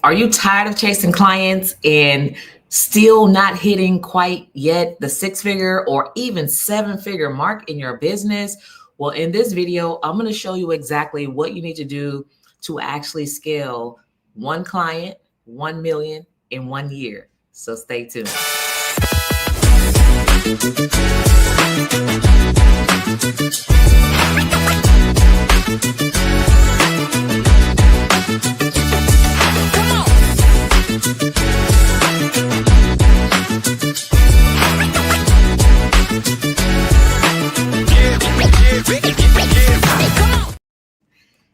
Are you tired of chasing clients and still not hitting quite yet the 6-figure or even 7-figure mark in your business? Well, in this video, I'm going to show you exactly what you need to do to actually scale one client, 1 million in 1 year. So stay tuned.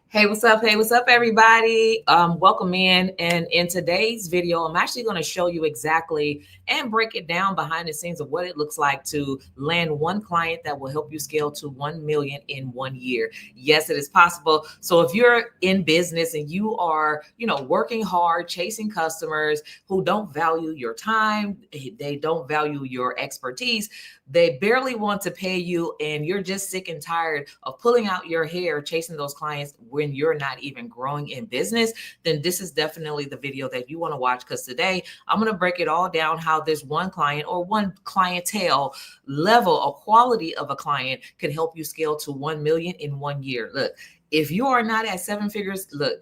Hey, what's up? Hey, what's up, everybody? Welcome in. And in today's video, I'm actually going to show you exactly and break it down behind the scenes of what it looks like to land one client that will help you scale to 1 million in 1 year. Yes, it is possible. So if you're in business and you are, working hard, chasing customers who don't value your time, they don't value your expertise, they barely want to pay you, and you're just sick and tired of pulling out your hair chasing those clients when you're not even growing in business, then this is definitely the video that you want to watch, because today I'm going to break it all down how this one client or one clientele level or quality of a client can help you scale to 1 million in 1 year. Look, if you are not at 7 figures, look,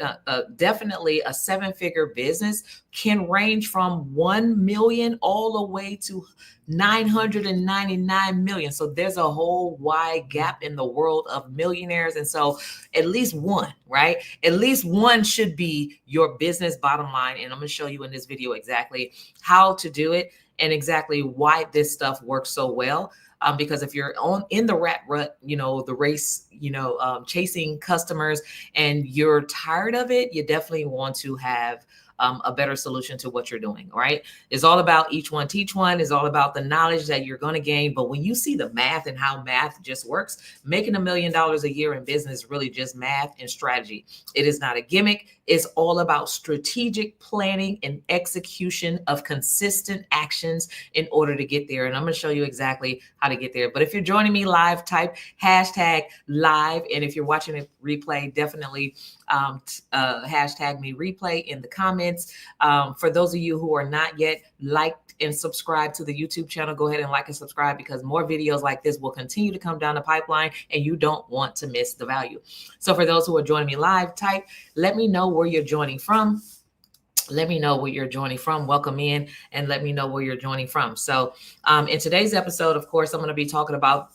definitely a 7-figure business can range from 1 million all the way to 999 million. So there's a whole wide gap in the world of millionaires. And so at least one, right? At least one should be your business bottom line. And I'm going to show you in this video exactly how to do it and exactly why this stuff works so well. Because if you're in the rat rut, the race, chasing customers and you're tired of it, you definitely want to have a better solution to what you're doing, right? It's all about each one teach one. It's all about the knowledge that you're going to gain. But when you see the math and how math just works, making $1 million a year in business is really just math and strategy. It is not a gimmick. It's all about strategic planning and execution of consistent actions in order to get there. And I'm going to show you exactly how to get there. But if you're joining me live, type #live. And if you're watching a replay, definitely hashtag me replay in the comments. For those of you who are not yet liked and subscribed to the YouTube channel, go ahead and like and subscribe, because more videos like this will continue to come down the pipeline and you don't want to miss the value. So for those who are joining me live, let me know where you're joining from. Let me know where you're joining from. Welcome in and let me know where you're joining from. So in today's episode, of course, I'm going to be talking about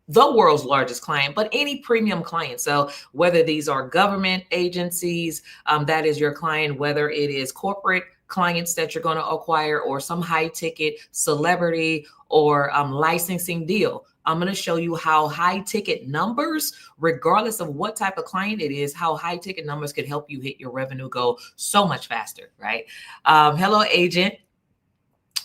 the world's largest client, but any premium client. So whether these are government agencies, that is your client, whether it is corporate clients that you're going to acquire or some high ticket celebrity or licensing deal. I'm going to show you how high ticket numbers, regardless of what type of client it is, how high ticket numbers can help you hit your revenue goal so much faster, right? Hello, agent.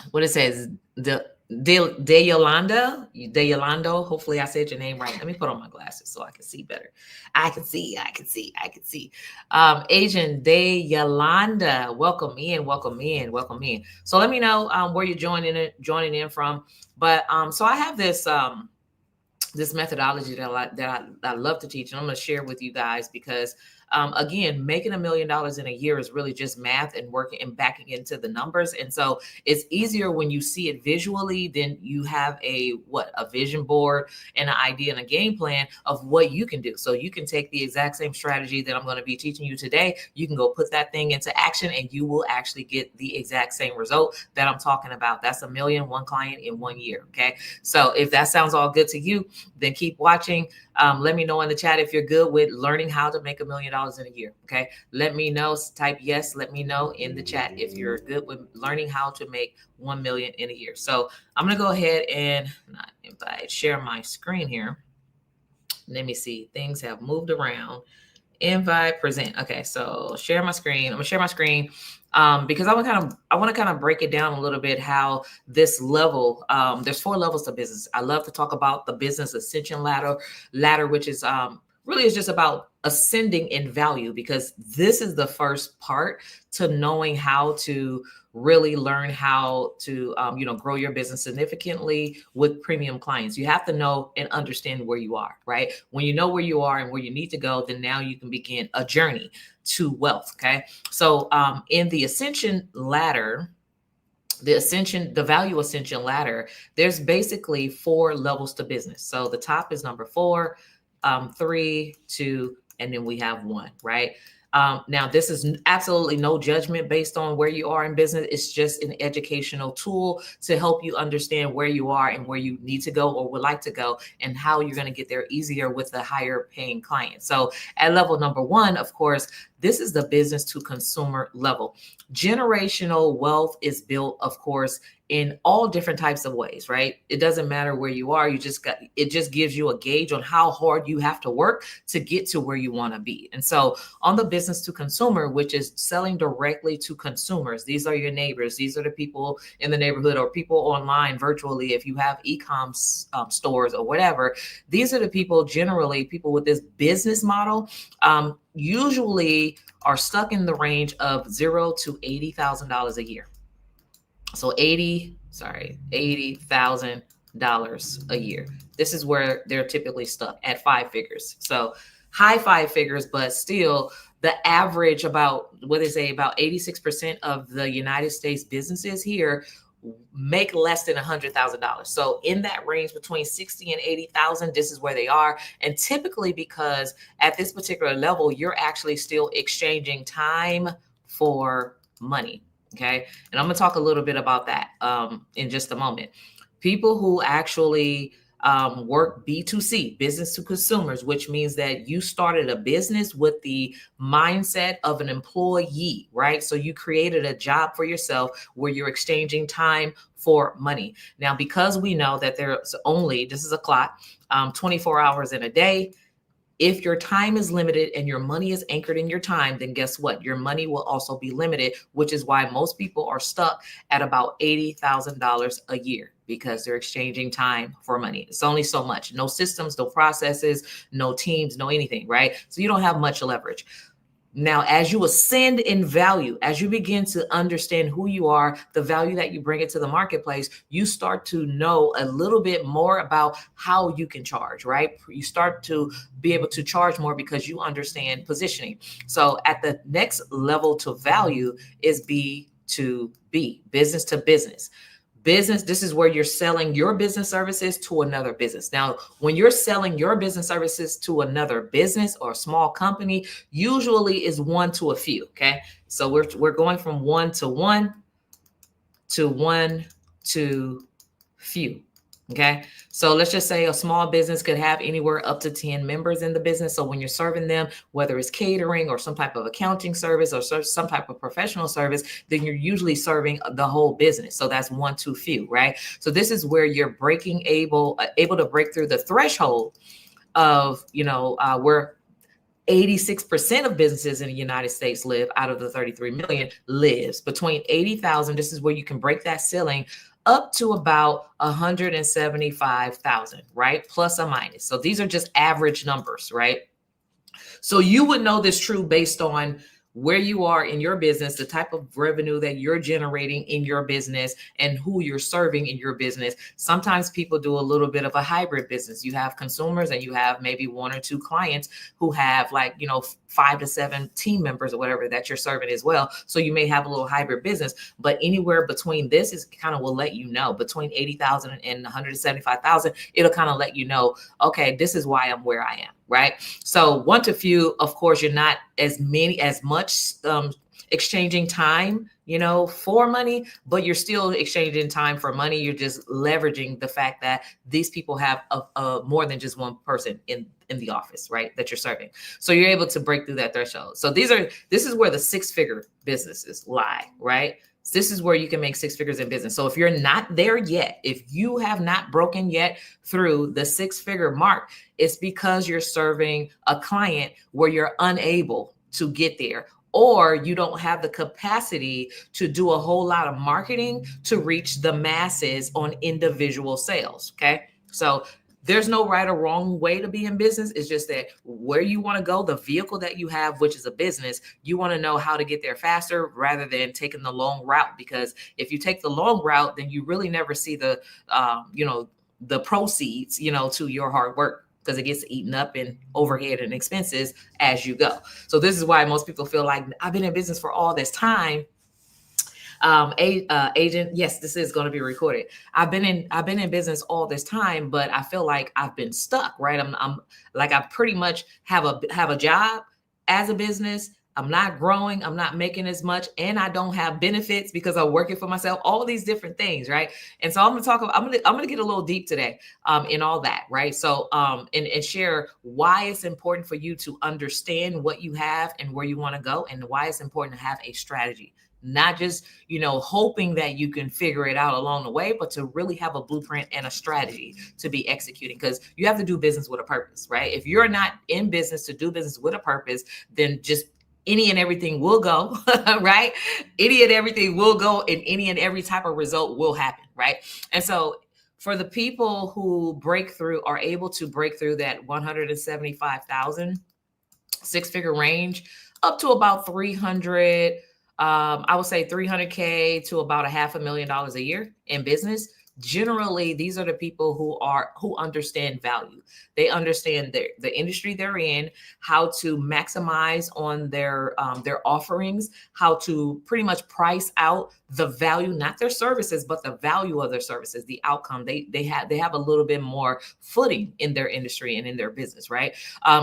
What it says, De Yolando. Hopefully I said your name right. Let me put on my glasses so I can see better. I can see. Agent De Yolanda, welcome in. So let me know where you're joining in from. But so I have this this methodology that I love to teach, and I'm going to share with you guys because again, making $1 million in a year is really just math and working and backing into the numbers. And so it's easier when you see it visually than you have a vision board and an idea and a game plan of what you can do. So you can take the exact same strategy that I'm going to be teaching you today. You can go put that thing into action and you will actually get the exact same result that I'm talking about. That's $1 million, one client in 1 year. Okay. So if that sounds all good to you, then keep watching. Let me know in the chat if you're good with learning how to make $1 million in a year. Okay. Let me know, type yes. Let me know in the chat if you're good with learning how to make 1 million in a year. So I'm going to go ahead and share my screen here. Let me see. Things have moved around. Invite, present. Okay. So share my screen. I'm going to share my screen. Because I want to kind of break it down a little bit how this level, there's 4 levels to business. I love to talk about the business ascension ladder, which is really is just about ascending in value, because this is the first part to knowing how to really learn how to grow your business significantly with premium clients. You have to know and understand where you are, right? When you know where you are and where you need to go, then now you can begin a journey to wealth. Okay, so in the ascension ladder, the value ascension ladder, there's basically 4 levels to business. So the top is number 4, 3, 2, and then we have 1, right? Now, this is absolutely no judgment based on where you are in business. It's just an educational tool to help you understand where you are and where you need to go or would like to go, and how you're going to get there easier with the higher paying client. So at level number 1, of course, this is the business to consumer level. Generational wealth is built, of course, in all different types of ways, right? It doesn't matter where you are. It just gives you a gauge on how hard you have to work to get to where you want to be. And so on the business to consumer, which is selling directly to consumers, these are your neighbors. These are the people in the neighborhood or people online virtually. If you have e-com stores or whatever, these are the people, generally people with this business model, usually are stuck in the range of $0 to $80,000 a year. So $80,000 a year. This is where they're typically stuck at 5 figures. So high 5 figures, but still the average, about what they say, about 86% of the United States businesses here make less than $100,000. So in that range between 60 and 80,000, this is where they are. And typically, because at this particular level, you're actually still exchanging time for money. Okay. And I'm going to talk a little bit about that in just a moment. People who actually work B2C, business to consumers, which means that you started a business with the mindset of an employee, right? So you created a job for yourself where you're exchanging time for money. Now, because we know that there's only, this is a clock, 24 hours in a day. If your time is limited and your money is anchored in your time, then guess what? Your money will also be limited, which is why most people are stuck at about $80,000 a year, because they're exchanging time for money. It's only so much. No systems, no processes, no teams, no anything, right? So you don't have much leverage. Now, as you ascend in value, as you begin to understand who you are, the value that you bring into the marketplace, you start to know a little bit more about how you can charge, right? You start to be able to charge more because you understand positioning. So at the next level to value is B2B, business to business. Business, this is where you're selling your business services to another business. Now, when you're selling your business services to another business or a small company, usually is 1 to a few. Okay. So we're going from 1 to 1 to 1 to few. Okay. So let's just say a small business could have anywhere up to 10 members in the business. So when you're serving them, whether it's catering or some type of accounting service or some type of professional service, then you're usually serving the whole business. So that's 1 to few, right? So this is where you're able to break through the threshold of, where 86% of businesses in the United States live, out of the 33 million lives between 80,000. This is where you can break that ceiling up to about 175,000, right? Plus or minus. So these are just average numbers, right? So you would know this true based on where you are in your business, the type of revenue that you're generating in your business, and who you're serving in your business. Sometimes people do a little bit of a hybrid business. You have consumers and you have maybe 1 or 2 clients who have 5 to 7 team members or whatever that you're serving as well. So you may have a little hybrid business, but anywhere between this is kind of will let you know, between 80,000 and 175,000, it'll kind of let you know, okay, this is why I'm where I am. Right. So 1 to few, of course, you're not as much exchanging time, for money, but you're still exchanging time for money. You're just leveraging the fact that these people have more than just one person in the office, right, that you're serving. So you're able to break through that threshold. So this is where the 6-figure businesses lie, right? This is where you can make 6 figures in business. So if you're not there yet, if you have not broken yet through the 6-figure mark, it's because you're serving a client where you're unable to get there, or you don't have the capacity to do a whole lot of marketing to reach the masses on individual sales. Okay. So there's no right or wrong way to be in business. It's just that where you want to go, the vehicle that you have, which is a business, you want to know how to get there faster rather than taking the long route. Because if you take the long route, then you really never see the, the proceeds, to your hard work, because it gets eaten up in overhead and expenses as you go. So this is why most people feel like, I've been in business for all this time. Agent, yes, this is going to be recorded. I've been in business all this time, but I feel like I've been stuck, right? I'm like, I pretty much have a job as a business. I'm not growing. I'm not making as much, and I don't have benefits because I'm working for myself. All these different things, right? And so I'm gonna get a little deep today, in all that, right? So, and share why it's important for you to understand what you have and where you want to go, and why it's important to have a strategy. Not just, hoping that you can figure it out along the way, but to really have a blueprint and a strategy to be executing, because you have to do business with a purpose, right? If you're not in business to do business with a purpose, then just any and everything will go, right? Any and everything will go, and any and every type of result will happen, right? And so for the people who break through, are able to break through that 175,000 six-figure range up to about 300, I would say 300K to about $500,000 a year in business. Generally, these are the people who understand value. They understand the industry they're in, how to maximize on their offerings, how to pretty much price out the value, not their services, but the value of their services, the outcome. They have a little bit more footing in their industry and in their business, right?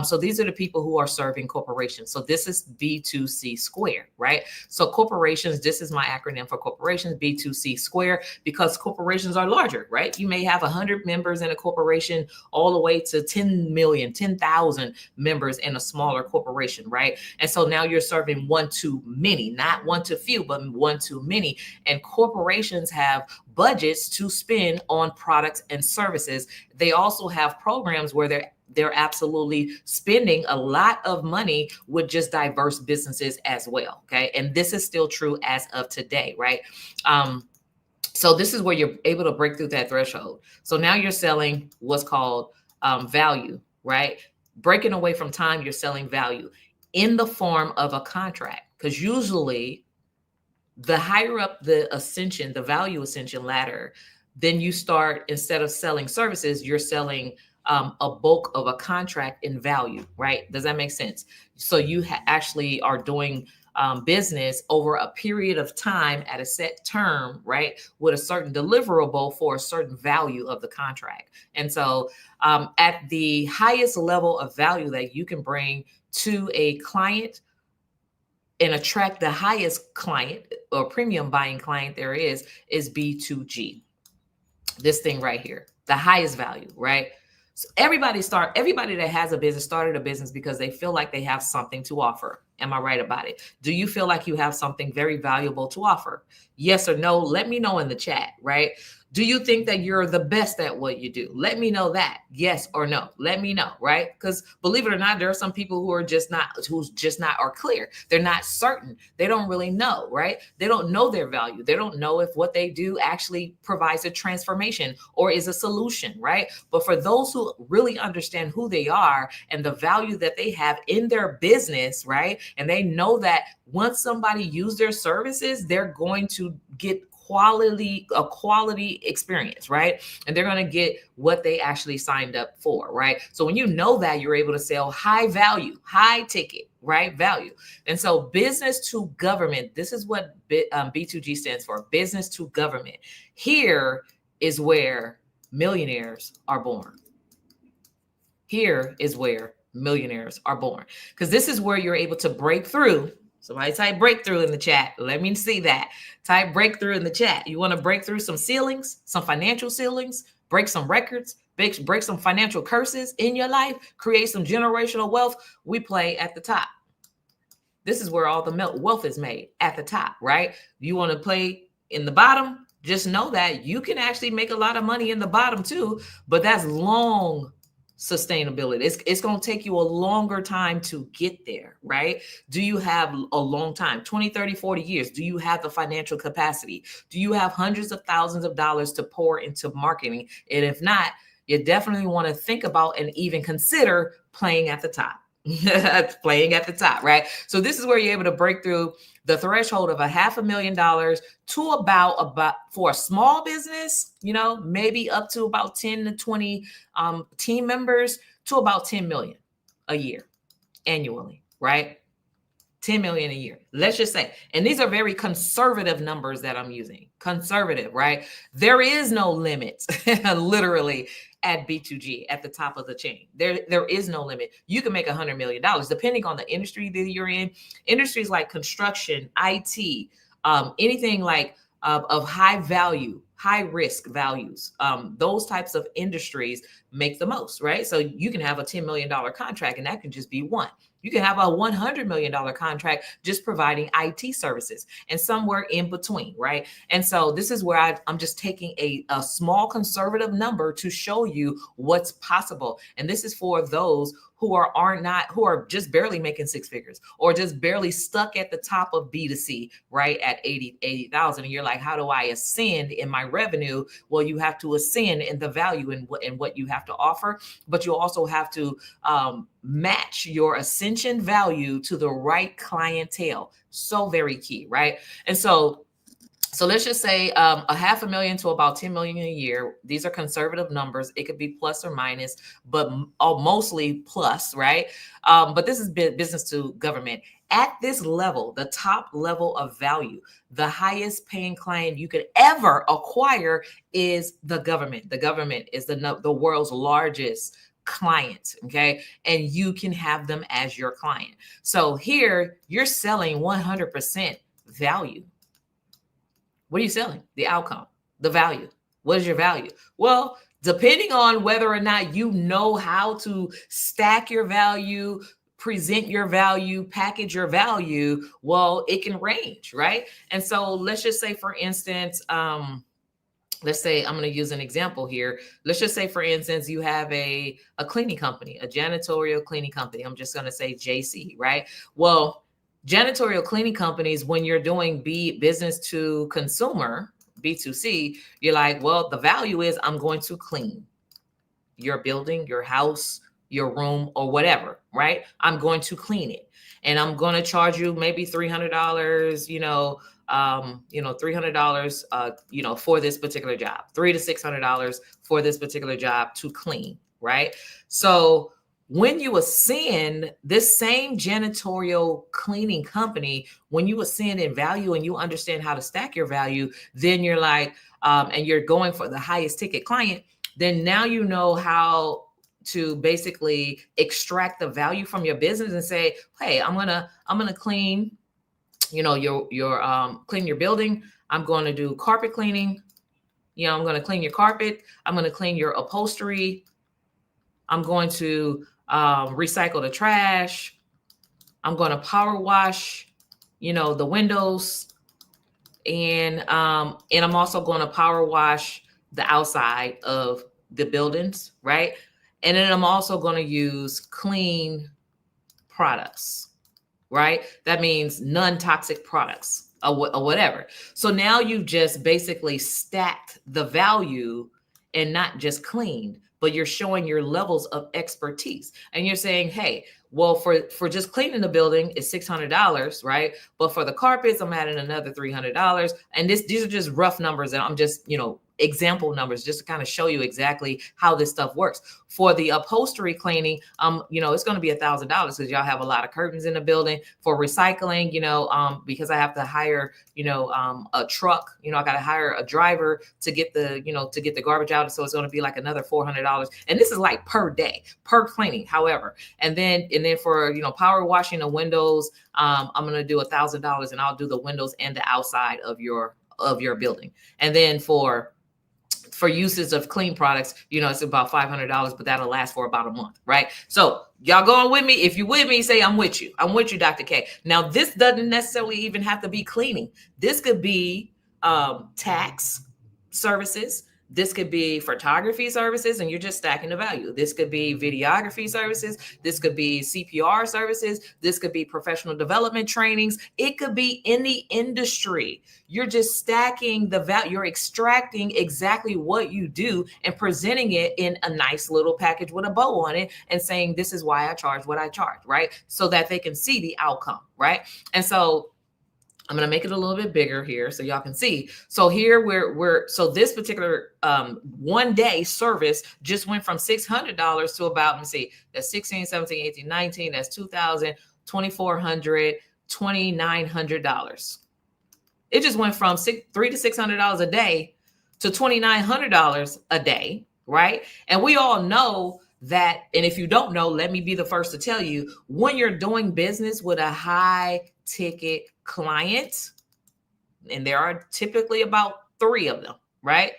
So these are the people who are serving corporations. So this is B2C square, right? So corporations, this is my acronym for corporations, B2C square, because corporations are larger, right? You may have 100 members in a corporation all the way to 10 million, 10,000 members in a smaller corporation, right? And so now you're serving one to many, not one to few, but one to many. And corporations have budgets to spend on products and services. They also have programs where they're absolutely spending a lot of money with just diverse businesses as well. Okay. And this is still true as of today, right? So this is where you're able to break through that threshold. So now you're selling what's called value, right? Breaking away from time, you're selling value in the form of a contract. Because usually the higher up the ascension, the value ascension ladder, then you start, instead of selling services, you're selling a bulk of a contract in value, right? Does that make sense? So you actually are doing business over a period of time at a set term, right? With a certain deliverable for a certain value of the contract. And so at the highest level of value that you can bring to a client and attract the highest client or premium buying client there is B2G. This thing right here, the highest value, right? So everybody that has a business started a business because they feel like they have something to offer. Am I right about it? Do you feel like you have something very valuable to offer? Yes or no? Let me know in the chat, right? Do you think that you're the best at what you do? Let me know that. Yes or no. Let me know, right? Because believe it or not, there are some people who are just not are clear. They're not certain. They don't really know, right? They don't know their value. They don't know if what they do actually provides a transformation or is a solution, right? But for those who really understand who they are and the value that they have in their business, right? And they know that once somebody uses their services, they're going to get a quality experience, right? And they're going to get what they actually signed up for, right? So when you know that, you're able to sell high value, high ticket, right? Value. And so business to government, this is what B2G stands for, business to government. Here is where millionaires are born. Here is where millionaires are born, because this is where you're able to break through. Somebody type breakthrough in the chat. Let me see that. Type breakthrough in the chat. You want to break through some ceilings, some financial ceilings, break some records, break some financial curses in your life, create some generational wealth. We play at the top. This is where all the wealth is made, at the top, right? You want to play in the bottom? Just know that you can actually make a lot of money in the bottom too, but that's long sustainability. It's going to take you a longer time to get there, right? Do you have a long time, 20, 30, 40 years? Do you have the financial capacity? Do you have hundreds of thousands of dollars to pour into marketing? And if not, you definitely want to think about and even consider playing at the top. Playing at the top, right? So this is where you're able to break through the threshold of $500,000 to about for a small business, maybe up to about 10 to 20 team members, to about 10 million a year annually, right? 10 million a year, let's just say. And these are very conservative numbers that I'm using. Conservative, right? There is no limit, literally, at B2G, at the top of the chain. There is no limit. You can make $100 million depending on the industry that you're in. Industries like construction, IT, anything like of high value, high risk values, those types of industries make the most, right? So you can have a $10 million contract, and that can just be one. You can have a $100 million contract just providing IT services, and somewhere in between, right? And so this is where I'm just taking a small conservative number to show you what's possible. And this is for those who are just barely making six figures, or just barely stuck at the top of B2C, right? At 80,000. And you're like, how do I ascend in my revenue? Well, you have to ascend in the value in what you have to offer, but you also have to match your ascension value to the right clientele. So very key, right? And so let's just say $500,000 to about 10 million a year. These are conservative numbers. It could be plus or minus, but mostly plus, right? But this is business to government. At this level, the top level of value, the highest paying client you could ever acquire is the government. The government is the world's largest client, okay? And you can have them as your client. So here you're selling 100% value. What are you selling? The outcome, the value. What is your value? Well, depending on whether or not you know how to stack your value, present your value, package your value, well, it can range, right? And so let's just say, for instance, let's say, I'm going to use an example here. Let's just say, for instance, you have a cleaning company, a janitorial cleaning company. I'm just going to say JC, right? Well, janitorial cleaning companies, when you're doing business to consumer, B2C, you're like, well, the value is I'm going to clean your building, your house, your room, or whatever, right? I'm going to clean it, and I'm going to charge you maybe $300, $300, for this particular job, $300 to $600 for this particular job to clean, right? So when you ascend, this same janitorial cleaning company, when you ascend in value and you understand how to stack your value, then you're like, and you're going for the highest ticket client, then now you know how to basically extract the value from your business and say, hey, I'm gonna clean, your clean your building. I'm going to do carpet cleaning. I'm going to clean your carpet. I'm going to clean your upholstery. I'm going to recycle the trash. I'm going to power wash, the windows, and I'm also going to power wash the outside of the buildings, right? And then I'm also going to use clean products, right? That means non-toxic products or whatever. So now you've just basically stacked the value and not just cleaned, but you're showing your levels of expertise. And you're saying, hey, well, for just cleaning the building is $600, right? But for the carpets, I'm adding another $300. And these are just rough numbers. And I'm just, example numbers just to kind of show you exactly how this stuff works. For the upholstery cleaning, it's going to be $1,000 because y'all have a lot of curtains in the building. For recycling, because I have to hire, a truck, I got to hire a driver to get the garbage out. So it's going to be like another $400. And this is like per day, per cleaning, however. And then for, power washing the windows, I'm going to do $1,000, and I'll do the windows and the outside of your building. And then for uses of clean products, it's about $500, but that'll last for about a month, right? So y'all going with me? If you're with me, say I'm with you. I'm with you, Dr. K. Now, this doesn't necessarily even have to be cleaning. This could be tax services. This could be photography services, and you're just stacking the value. This could be videography services. This could be CPR services. This could be professional development trainings. It could be any industry. You're just stacking the value. You're extracting exactly what you do and presenting it in a nice little package with a bow on it and saying, this is why I charge what I charge, right? So that they can see the outcome, right? And so I'm going to make it a little bit bigger here so y'all can see. So here so this particular 1 day service just went from $600 to about, let me see, that's 16, 17, 18, 19, that's $2,000, $2,400, $2,900. It just went from $300 to $600 a day to $2,900 a day, right? And we all know that, and if you don't know, let me be the first to tell you, when you're doing business with a high ticket client, and there are typically about 3 of them, right?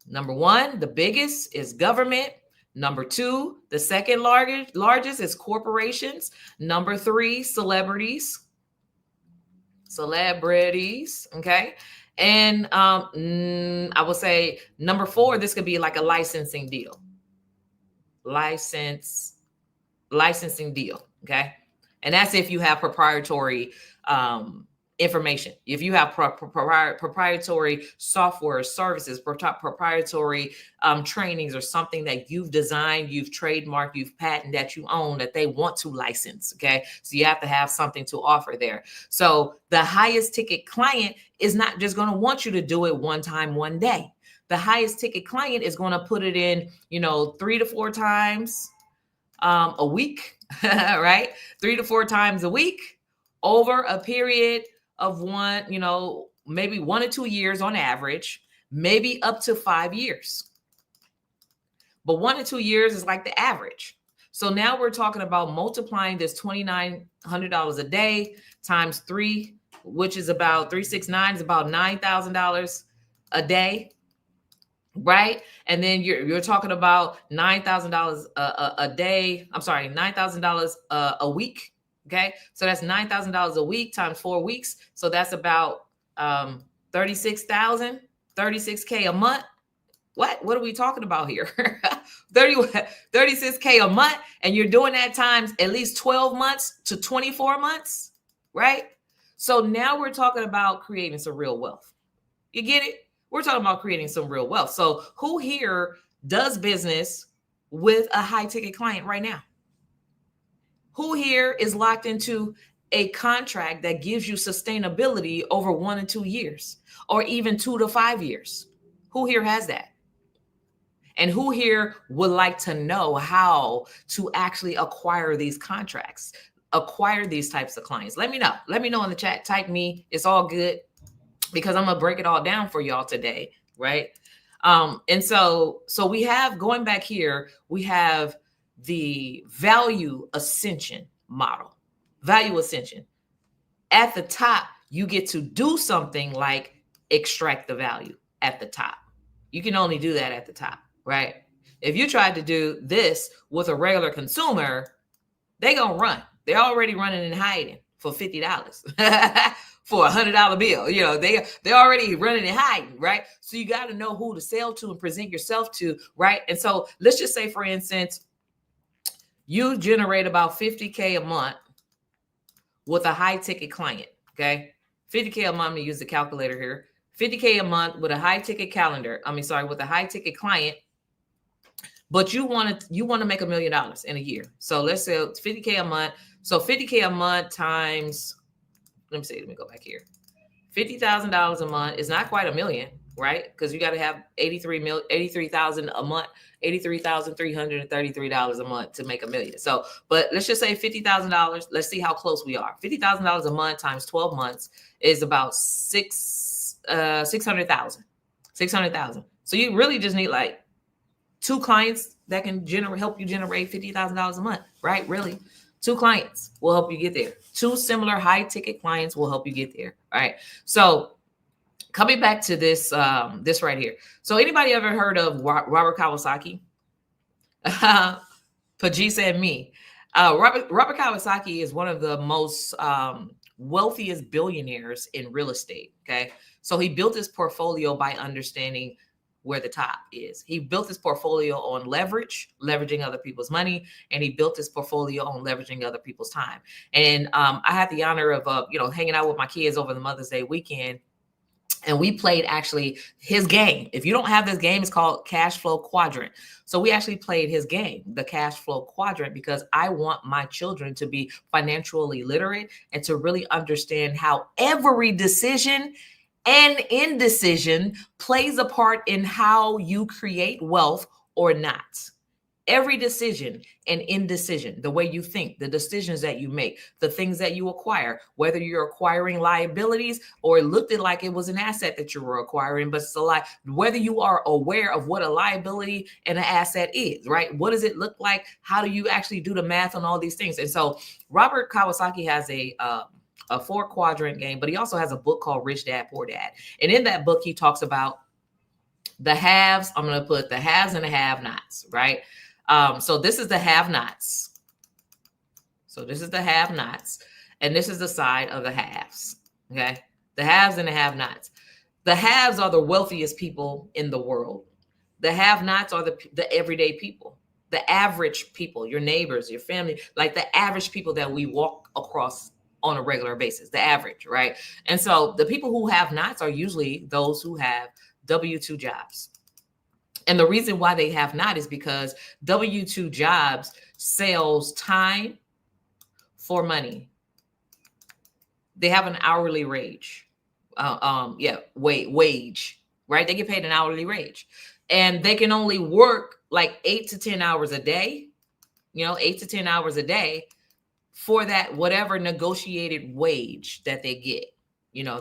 Number 1, the biggest is government. Number 2, the second largest is corporations. Number 3, celebrities, okay? And I would say number 4, this could be like a licensing deal. Licensing deal, okay? And that's if you have proprietary information. If you have proprietary software services, proprietary trainings, or something that you've designed, you've trademarked, you've patented, that you own, that they want to license, okay? So you have to have something to offer there. So the highest ticket client is not just going to want you to do it one time, one day. The highest ticket client is going to put it in, 3 to 4 times a week, right? 3 to 4 times a week over a period of maybe 1 or 2 years on average, maybe up to 5 years. But 1 or 2 years is like the average. So now we're talking about multiplying this $2,900 a day times 3, which is about 369, is about $9,000 a day, right? And then you're talking about $9,000 a day. I'm sorry, $9,000 a week. Okay, so that's $9,000 a week times 4 weeks. So that's about 36K a month. What are we talking about here? 36K a month, and you're doing that times at least 12 months to 24 months, right? So now we're talking about creating some real wealth. You get it? We're talking about creating some real wealth. So who here does business with a high ticket client right now? Who here is locked into a contract that gives you sustainability over 1 and 2 years, or even 2 to 5 years? Who here has that? And who here would like to know how to actually acquire these contracts, acquire these types of clients? Let me know. Let me know in the chat. Type me. It's all good, because I'm going to break it all down for y'all today, right? And so we have, going back here, we have the value ascension model. Value ascension. At the top, you get to do something like extract the value at the top. You can only do that at the top, right? If you tried to do this with a regular consumer, they gonna run. They're already running and hiding for $50 for $100 bill. They're already running and hiding, right? So you got to know who to sell to and present yourself to, right? And so let's just say, for instance, you generate about 50K a month with a high ticket client, okay? 50K a month, I'm gonna use the calculator here. 50K a month with a high ticket with a high ticket client, but you want to make $1 million in a year. So let's say it's 50K a month. So 50K a month times, let me go back here. $50,000 a month is not quite $1 million, right? Because you got to have 83,000 a month, $83,333 a month to make $1 million. So, but let's just say $50,000. Let's see how close we are. $50,000 a month times 12 months is about 600,000. 600,000. So you really just need like 2 clients that can help you generate $50,000 a month, right? Really, 2 clients will help you get there. 2 similar high ticket clients will help you get there, right? So coming back to this right here. So anybody ever heard of Robert Kiyosaki? Paji said me. Robert Kiyosaki is one of the most wealthiest billionaires in real estate. Okay. So he built his portfolio by understanding where the top is. He built his portfolio on leveraging other people's money, and he built his portfolio on leveraging other people's time. And I had the honor of hanging out with my kids over the Mother's Day weekend, and we played actually his game. If you don't have this game, it's called Cash Flow Quadrant. So we actually played his game, the Cash Flow Quadrant, because I want my children to be financially literate and to really understand how every decision and indecision plays a part in how you create wealth or not. Every decision and indecision, the way you think, the decisions that you make, the things that you acquire, whether you're acquiring liabilities or it looked like it was an asset that you were acquiring, but it's a lie, whether you are aware of what a liability and an asset is, right? What does it look like? How do you actually do the math on all these things? And so Robert Kiyosaki has a 4-quadrant game, but he also has a book called Rich Dad, Poor Dad. And in that book, he talks about the haves. I'm going to put the haves and the have-nots, right? So this is the have-nots. So this is the have-nots, and this is the side of the haves. Okay, the haves and the have-nots. The haves are the wealthiest people in the world. The have-nots are the everyday people, the average people, your neighbors, your family, like the average people that we walk across on a regular basis, the average, right? And so the people who have nots are usually those who have W-2 jobs. And the reason why they have not is because W-2 jobs sells time for money. They have an hourly wage. Wage, right? They get paid an hourly wage. And they can only work like 8 to 10 hours a day, 8 to 10 hours a day for that whatever negotiated wage that they get,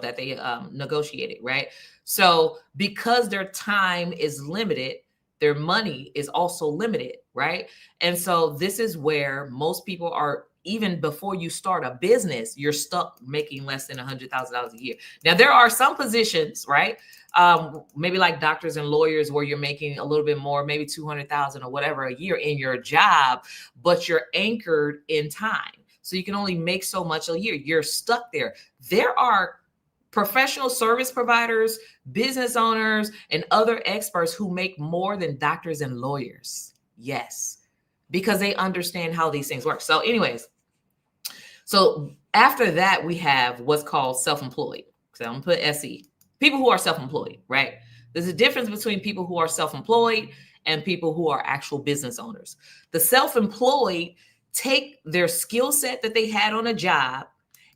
that they negotiated, right? So because their time is limited, their money is also limited, right? And so this is where most people are. Even before you start a business, you're stuck making less than $100,000 a year. Now, there are some positions, right? Maybe like doctors and lawyers where you're making a little bit more, maybe 200,000 or whatever a year in your job, but you're anchored in time. So you can only make so much a year. You're stuck there. There are professional service providers, business owners, and other experts who make more than doctors and lawyers. Yes, because they understand how these things work. So anyways, so after that, we have what's called self-employed. So I'm going to put SE, people who are self-employed, right? There's a difference between people who are self-employed and people who are actual business owners. The self-employed take their skill set that they had on a job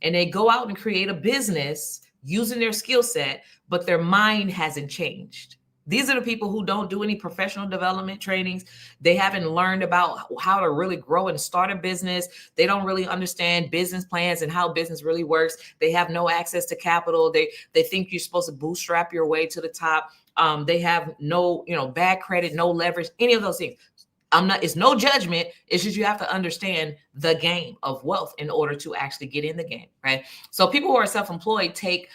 and they go out and create a business using their skill set, but their mind hasn't changed. These are the people who don't do any professional development trainings. They haven't learned about how to really grow and start a business. They don't really understand business plans and how business really works. They have no access to capital. They think you're supposed to bootstrap your way to the top. They have no, bad credit, no leverage, any of those things. It's no judgment. It's just you have to understand the game of wealth in order to actually get in the game, right? So people who are self-employed take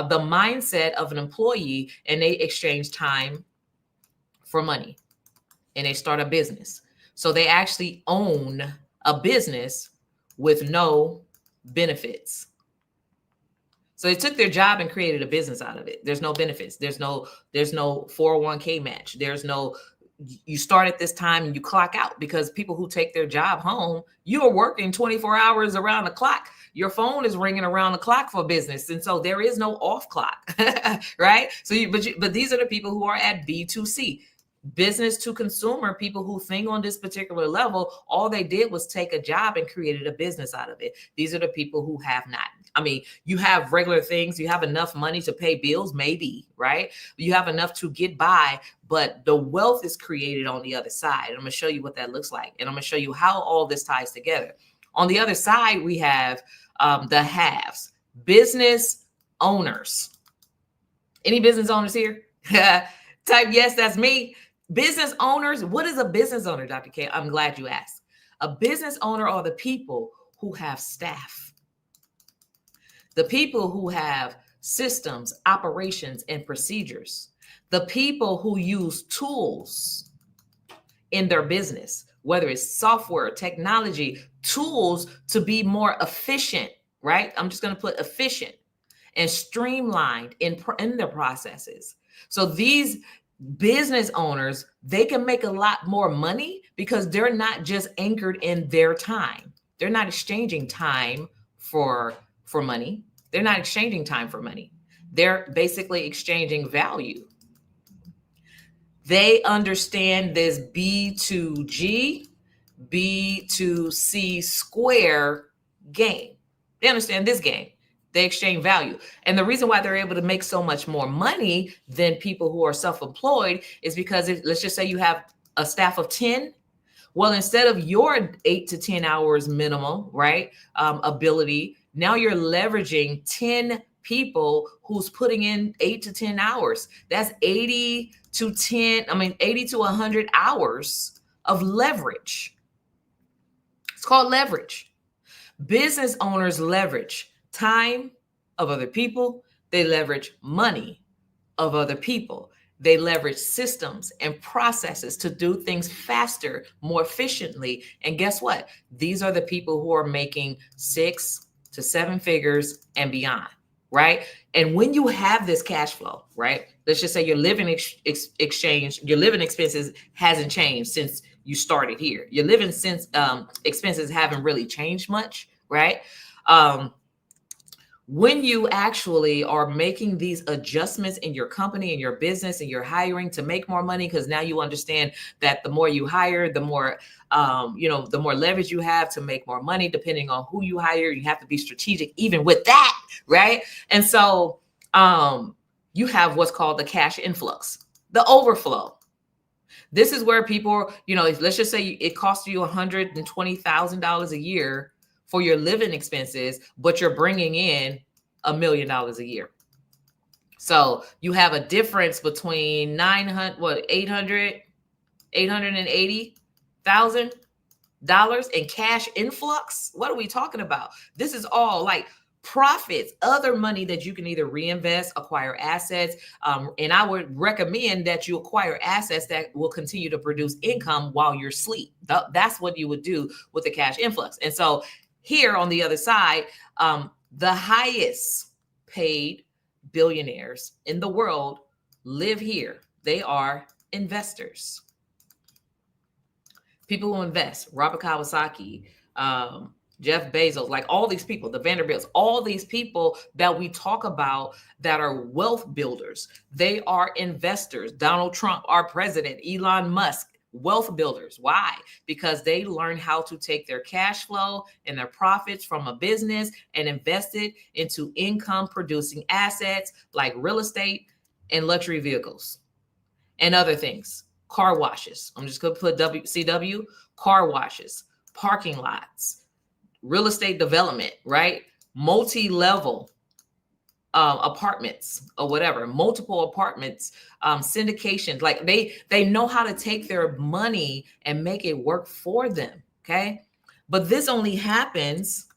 the mindset of an employee and they exchange time for money and they start a business. So they actually own a business with no benefits. So they took their job and created a business out of it. There's no benefits. There's no 401k match. You start at this time and you clock out, because people who take their job home, you are working 24 hours around the clock. Your phone is ringing around the clock for business. And so there is no off clock, right? But these are the people who are at B2C, business to consumer, people who think on this particular level. All they did was take a job and created a business out of it. These are the people who have not. You have regular things. You have enough money to pay bills, maybe, right? You have enough to get by, but the wealth is created on the other side. I'm going to show you what that looks like. And I'm going to show you how all this ties together. On the other side, we have the haves, business owners. Any business owners here? Type yes, that's me. Business owners. What is a business owner, Dr. K? I'm glad you asked. A business owner are the people who have staff. The people who have systems, operations, and procedures. The people who use tools in their business, whether it's software, technology, tools to be more efficient, right? I'm just going to put efficient and streamlined in their processes. So these business owners, they can make a lot more money because they're not just anchored in their time. They're not exchanging time for money. They're not exchanging time for money. They're basically exchanging value. They understand this B2G, B2C square game. They understand this game. They exchange value. And the reason why they're able to make so much more money than people who are self-employed is because let's just say you have a staff of 10. Well, instead of your 8 to 10 hours minimum, right, ability, now you're leveraging 10 people who's putting in 8 to 10 hours. That's 80 to 100 hours of leverage. It's called leverage. Business owners leverage time of other people. They leverage money of other people. They leverage systems and processes to do things faster, more efficiently. And guess what? These are the people who are making 6 to 7 figures and beyond, right? And when you have this cash flow, right? Let's just say your living exchange, your living expenses hasn't changed since you started here. Your living expenses haven't really changed much, right? When you actually are making these adjustments in your company and your business and you're hiring to make more money, because now you understand that the more you hire, the more, the more leverage you have to make more money, depending on who you hire. You have to be strategic even with that, right? And so you have what's called the cash influx, the overflow. This is where people, let's just say it costs you $120,000 a year for your living expenses, but you're bringing in $1 million a year. So you have a difference between $880,000 in cash influx. What are we talking about? This is all like profits, other money that you can either reinvest, acquire assets. And I would recommend that you acquire assets that will continue to produce income while you're asleep. That's what you would do with the cash influx. And so here on the other side, the highest paid billionaires in the world live here. They are investors. People who invest, Robert Kiyosaki, Jeff Bezos, like all these people, the Vanderbilts, all these people that we talk about that are wealth builders, they are investors. Donald Trump, our president, Elon Musk, wealth builders. Why? Because they learn how to take their cash flow and their profits from a business and invest it into income producing assets like real estate and luxury vehicles and other things. Car washes. I'm just going to put WCW, car washes, parking lots, real estate development, right? Multi-level apartments or whatever, multiple apartments, syndications. Like they know how to take their money and make it work for them. Okay. But this only happens,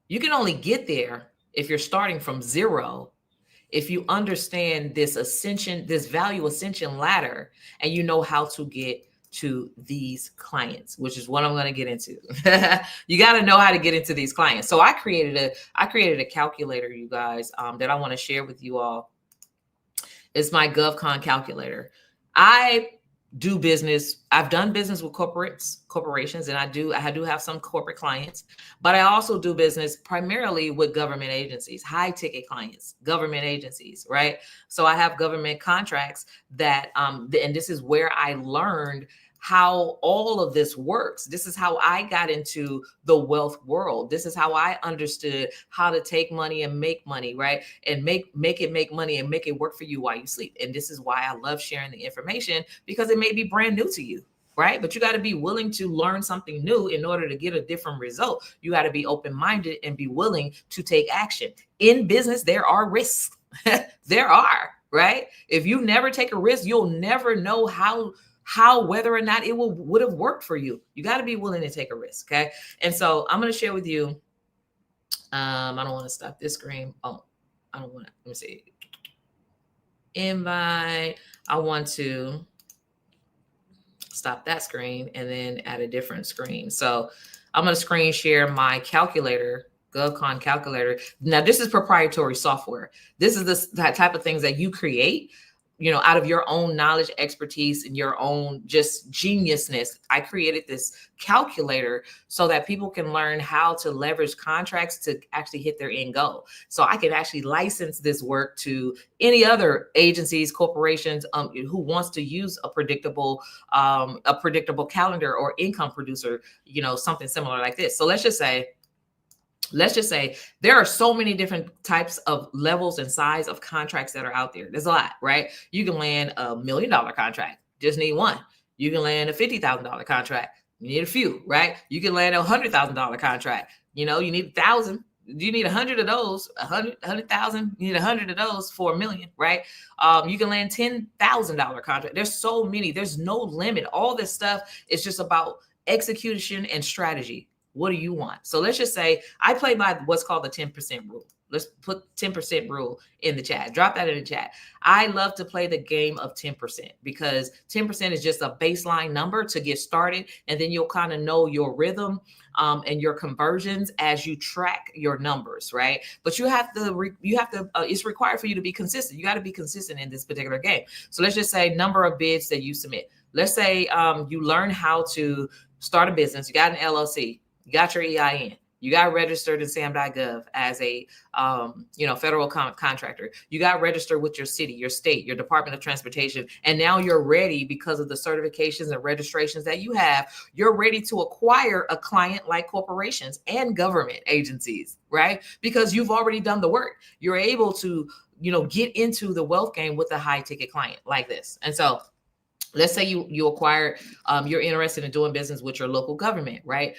you can only get there if you're starting from zero, if you understand this ascension, this value ascension ladder, and you know how to get to these clients, which is what I'm going to get into. You got to know how to get into these clients. So I created a calculator, you guys, that I want to share with you all. It's my GovCon calculator. I do business. I've done business with corporations, and I do have some corporate clients, but I also do business primarily with government agencies, high ticket clients, government agencies, right? So I have government contracts that, and this is where I learned how all of this works. This is how I got into the wealth world. This is how I understood how to take money and make money, right? And make money and make it work for you while you sleep. And this is why I love sharing the information, because it may be brand new to you, right? But you got to be willing to learn something new in order to get a different result. You got to be open-minded and be willing to take action. In business, there are risks. There are, right? If you never take a risk, you'll never know how whether or not it would have worked for you. You got to be willing to take a risk. Okay. And so I'm going to share with you. I don't want to stop this screen. Oh, I don't want to, let me see. Invite. I want to stop that screen and then add a different screen. So I'm going to screen share my calculator, GovCon calculator. Now this is proprietary software. This is the type of things that you create out of your own knowledge, expertise, and your own just geniusness, I created this calculator so that people can learn how to leverage contracts to actually hit their end goal. So I can actually license this work to any other agencies, corporations, who wants to use a predictable calendar or income producer, something similar like this. So let's just say there are so many different types of levels and size of contracts that are out there. There's a lot, right? You can land $1 million contract, just need one. You can land a $50,000 contract, you need a few, right? You can land a $100,000 contract, you need 1,000. You need 100 of those, 100,000. You need 100 of those for $1 million, right? You can land $10,000 contract. There's so many. There's no limit. All this stuff is just about execution and strategy. What do you want? So let's just say I play by what's called the 10% rule. Let's put 10% rule in the chat. Drop that in the chat. I love to play the game of 10% because 10% is just a baseline number to get started. And then you'll kind of know your rhythm and your conversions as you track your numbers, right? But it's required for you to be consistent. You got to be consistent in this particular game. So let's just say number of bids that you submit. Let's say you learn how to start a business. You got an LLC. You got your EIN. You got registered in SAM.gov as a federal contractor. You got registered with your city, your state, your Department of Transportation. And now you're ready because of the certifications and registrations that you have. You're ready to acquire a client like corporations and government agencies, right? Because you've already done the work. You're able to, get into the wealth game with a high ticket client like this. And so let's say you acquire, you're interested in doing business with your local government, right?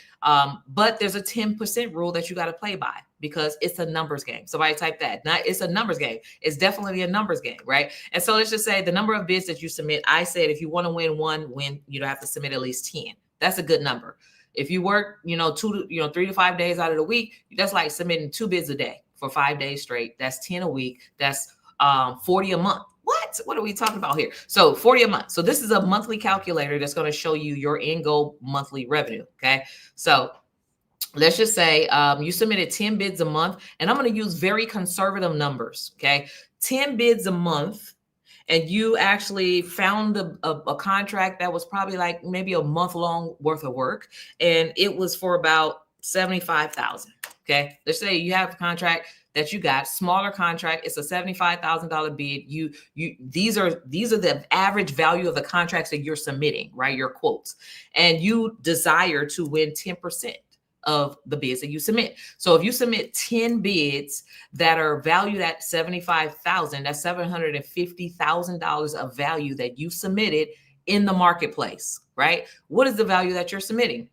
But there's a 10% rule that you got to play by because it's a numbers game. Somebody type that. It's a numbers game. It's definitely a numbers game, right? And so let's just say the number of bids that you submit, I said, if you want to win one win, you have to submit at least 10. That's a good number. If you work, 3 to 5 days out of the week, that's like submitting 2 bids a day for 5 days straight. That's 10 a week. That's 40 a month. What are we talking about here? So 40 a month. So this is a monthly calculator that's going to show you your end goal monthly revenue. Okay. So let's just say you submitted 10 bids a month, and I'm going to use very conservative numbers. Okay. 10 bids a month. And you actually found a contract that was probably like maybe a month long worth of work. And it was for about $75,000. Okay. Let's say you have a contract that you got, smaller contract. It's a $75,000 bid. These are the average value of the contracts that you're submitting, right? Your quotes, and you desire to win 10% of the bids that you submit. So if you submit 10 bids that are valued at $75,000, that's $750,000 of value that you submitted in the marketplace, right? What is the value that you're submitting?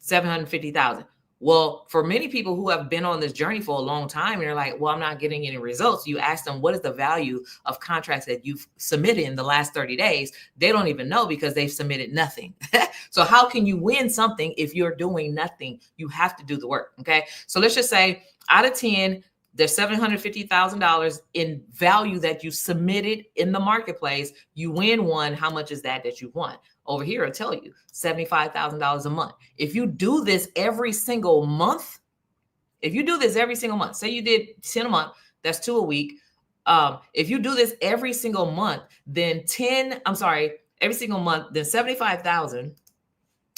$750,000. Well, for many people who have been on this journey for a long time and they're like, well, I'm not getting any results. You ask them, what is the value of contracts that you've submitted in the last 30 days? They don't even know because they've submitted nothing. So how can you win something if you're doing nothing? You have to do the work. Okay. So let's just say out of 10, there's $750,000 in value that you submitted in the marketplace. You win one. How much is that you won? Over here, I'll tell you, $75,000 a month. If you do this every single month, say you did 10 a month, that's 2 a week. If you do this every single month, then every single month, then 75,000,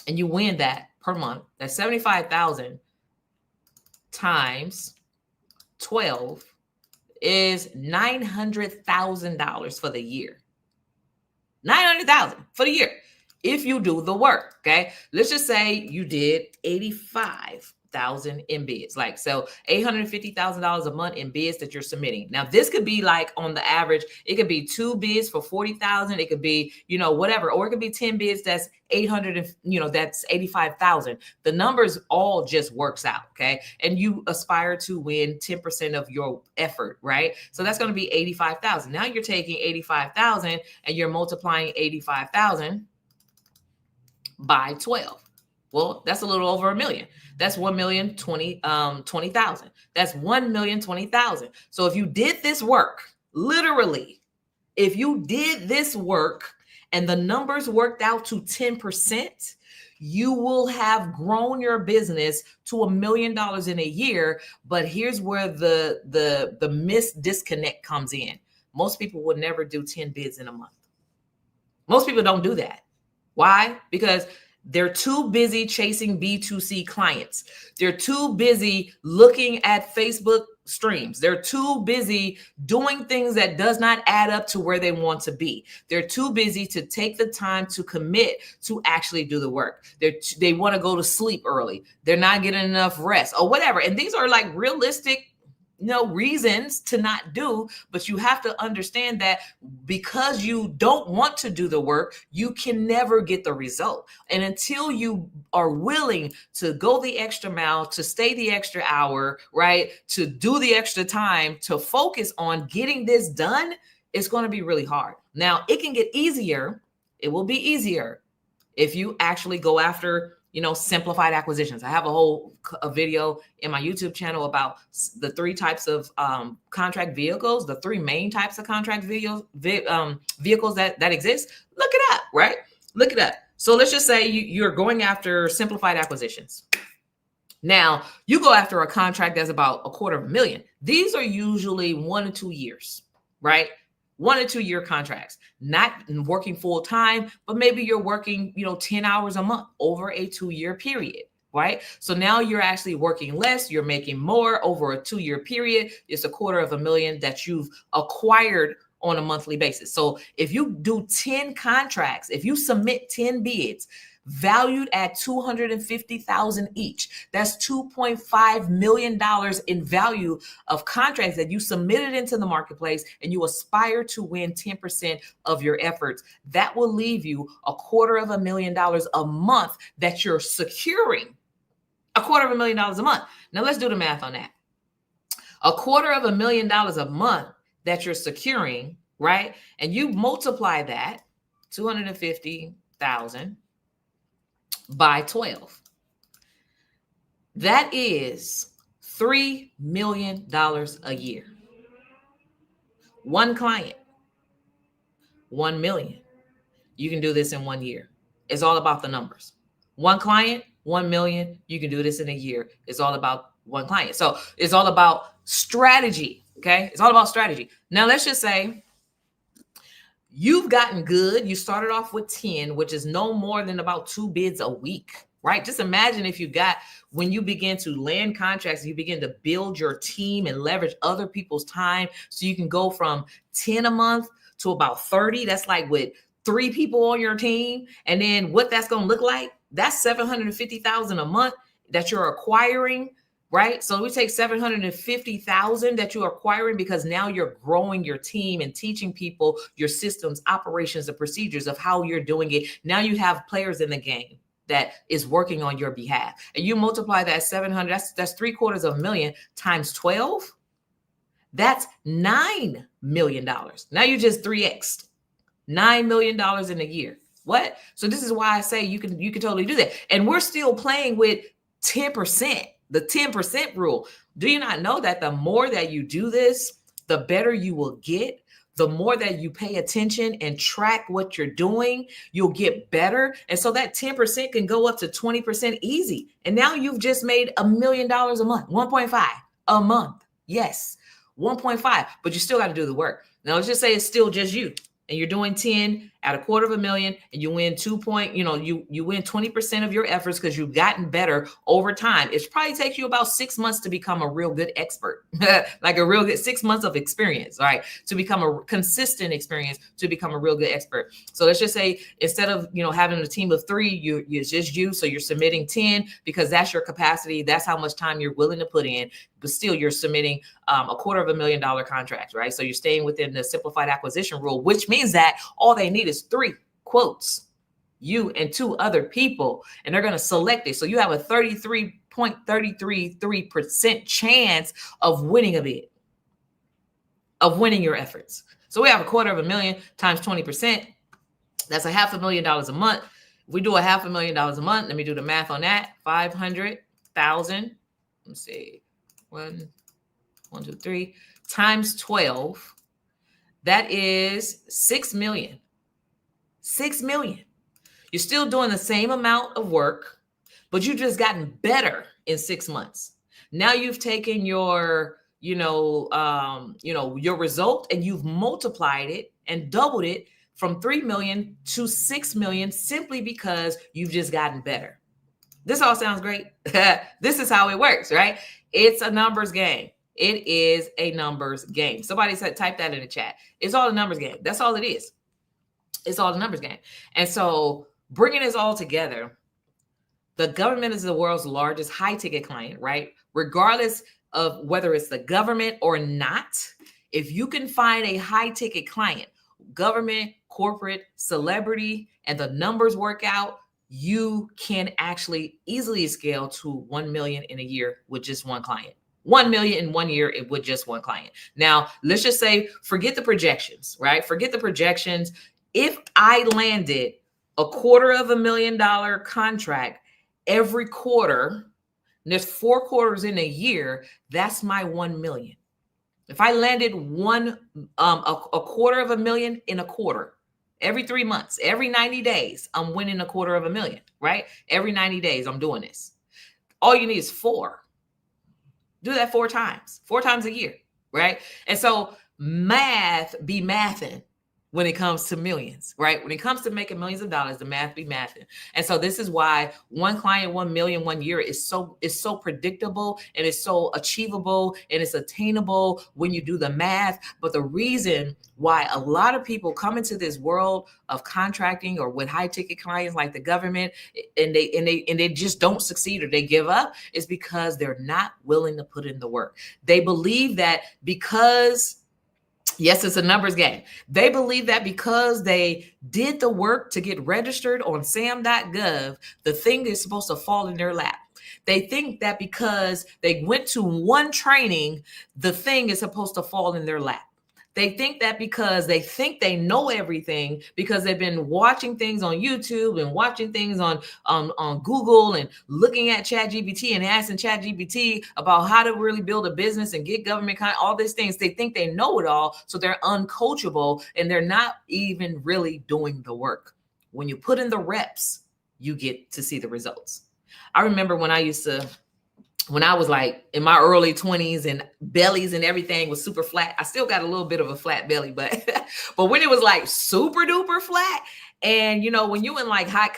and you win that per month. That's 75,000 times 12 is $900,000 for the year. $900,000 for the year if you do the work. Okay, let's just say you did 85,000 in bids, like so $850,000 a month in bids that you're submitting. Now this could be like on the average, it could be 2 bids for 40,000. It could be whatever, or it could be 10 bids that's 800 and that's 85,000. The numbers all just works out. Okay, and you aspire to win 10% of your effort, right? So that's going to be 85,000. Now you're taking 85,000 and you're multiplying 85,000 by 12. Well, that's a little over $1 million. That's 1,020,000. That's 1,020,000. So if you did this work, literally, if you did this work and the numbers worked out to 10%, you will have grown your business to $1 million in a year. But here's where the disconnect comes in. Most people would never do 10 bids in a month. Most people don't do that. Why? Because they're too busy chasing B2C clients. They're too busy looking at Facebook streams. They're too busy doing things that does not add up to where they want to be. They're too busy to take the time to commit to actually do the work. They want to go to sleep early. They're not getting enough rest or whatever. And these are like realistic reasons to not do, but you have to understand that because you don't want to do the work, you can never get the result. And until you are willing to go the extra mile, to stay the extra hour, right, to do the extra time, to focus on getting this done, it's going to be really hard. Now, it can get easier. It will be easier if you actually go after simplified acquisitions. I have a video in my YouTube channel about the 3 types of contract vehicles, the 3 main types of contract vehicles that exist. Look it up, right? Look it up. So let's just say you're going after simplified acquisitions. Now, you go after a contract that's about $250,000. These are usually 1 to 2 years, right? 1 to 2 year contracts, not working full time, but maybe you're working, 10 hours a month over a 2-year period, right? So now you're actually working less, you're making more over a 2-year period. It's $250,000 that you've acquired on a monthly basis. So if you do 10 contracts, if you submit 10 bids, valued at $250,000 each. That's $2.5 million in value of contracts that you submitted into the marketplace, and you aspire to win 10% of your efforts. That will leave you $250,000 a month that you're securing. $250,000 a month. Now let's do the math on that. $250,000 a month that you're securing, right? And you multiply that, 250,000 by 12. That is $3 million a year. One client, 1 million. You can do this in 1 year. It's all about the numbers. One client, 1 million. You can do this in a year. It's all about one client. So it's all about strategy. Okay. It's all about strategy. Now let's just say you've gotten good. You started off with 10, which is no more than about 2 bids a week, right? Just imagine if when you begin to land contracts, you begin to build your team and leverage other people's time. So you can go from 10 a month to about 30. That's like with 3 people on your team. And then what that's going to look like, that's $750,000 a month that you're acquiring. Right? So we take $750,000 that you're acquiring because now you're growing your team and teaching people your systems, operations, and procedures of how you're doing it. Now you have players in the game that is working on your behalf. And you multiply that 700, that's $750,000 times 12. That's $9 million. Now you just 3x'd $9 million in a year. What? So this is why I say you can totally do that. And we're still playing with 10%. The 10% rule. Do you not know that the more that you do this, the better you will get? The more that you pay attention and track what you're doing, you'll get better. And so that 10% can go up to 20% easy. And now you've just made $1 million a month, 1.5 a month. Yes, 1.5, but you still got to do the work. Now let's just say it's still just you. And you're doing 10 at $250,000 and you win you win 20% of your efforts because you've gotten better over time. It probably takes you about 6 months to become a real good expert, like a real good 6 months of experience, right? To become a consistent experience, to become a real good expert. So let's just say instead of, having a team of 3, you're just you. So you're submitting 10 because that's your capacity. That's how much time you're willing to put in. But still you're submitting $250,000 contracts, right? So you're staying within the simplified acquisition rule, which means that all they need is 3 quotes, you and 2 other people, and they're going to select it. So you have a 33.333% chance of winning a bid, of winning your efforts. So we have $250,000 times 20%. That's $500,000 a month. If we do $500,000 a month, let me do the math on that. 500,000. Let's see. 1, 2, 3 times 12. That is 6 million. 6 million. You're still doing the same amount of work, but you've just gotten better in 6 months. Now you've taken your your result, and you've multiplied it and doubled it from 3 million to 6 million simply because you've just gotten better. This all sounds great. This is how it works, right? It's a numbers game. It is a numbers game. Somebody said, type that in the chat. It's all a numbers game. That's all it is. It's all a numbers game. And so bringing this all together, the government is the world's largest high ticket client, right? Regardless of whether it's the government or not, if you can find a high ticket client, government, corporate, celebrity, and the numbers work out, you can actually easily scale to 1 million in a year with just one client. 1 million in 1 year with just one client. Now, let's just say, forget the projections, right? Forget the projections. If I landed a $250,000 contract every quarter, there's 4 quarters in a year, that's my 1 million. If I landed a $250,000 in a quarter, every 3 months, every 90 days, I'm winning a $250,000, right? Every 90 days, I'm doing this. All you need is 4. Do that 4 times a year, right? And so math be mathing when it comes to millions, right? When it comes to making millions of dollars, the math be mathing. And so this is why one client, 1 million, 1 year is so predictable, and it's so achievable, and it's attainable when you do the math. But the reason why a lot of people come into this world of contracting or with high ticket clients like the government, and they just don't succeed, or they give up, is because they're not willing to put in the work. They believe that because, yes, it's a numbers game. They believe that because they did the work to get registered on sam.gov, the thing is supposed to fall in their lap. They think that because they went to one training, the thing is supposed to fall in their lap. They think that because they think they know everything, because they've been watching things on YouTube and watching things on Google and looking at ChatGPT and asking ChatGPT about how to really build a business and get government all these things. They think they know it all, so they're uncoachable, and they're not even really doing the work. When you put in the reps, you get to see the results. I remember when I was like in my early 20s and bellies and everything was super flat. I still got a little bit of a flat belly, but when it was like super duper flat, and when you in like high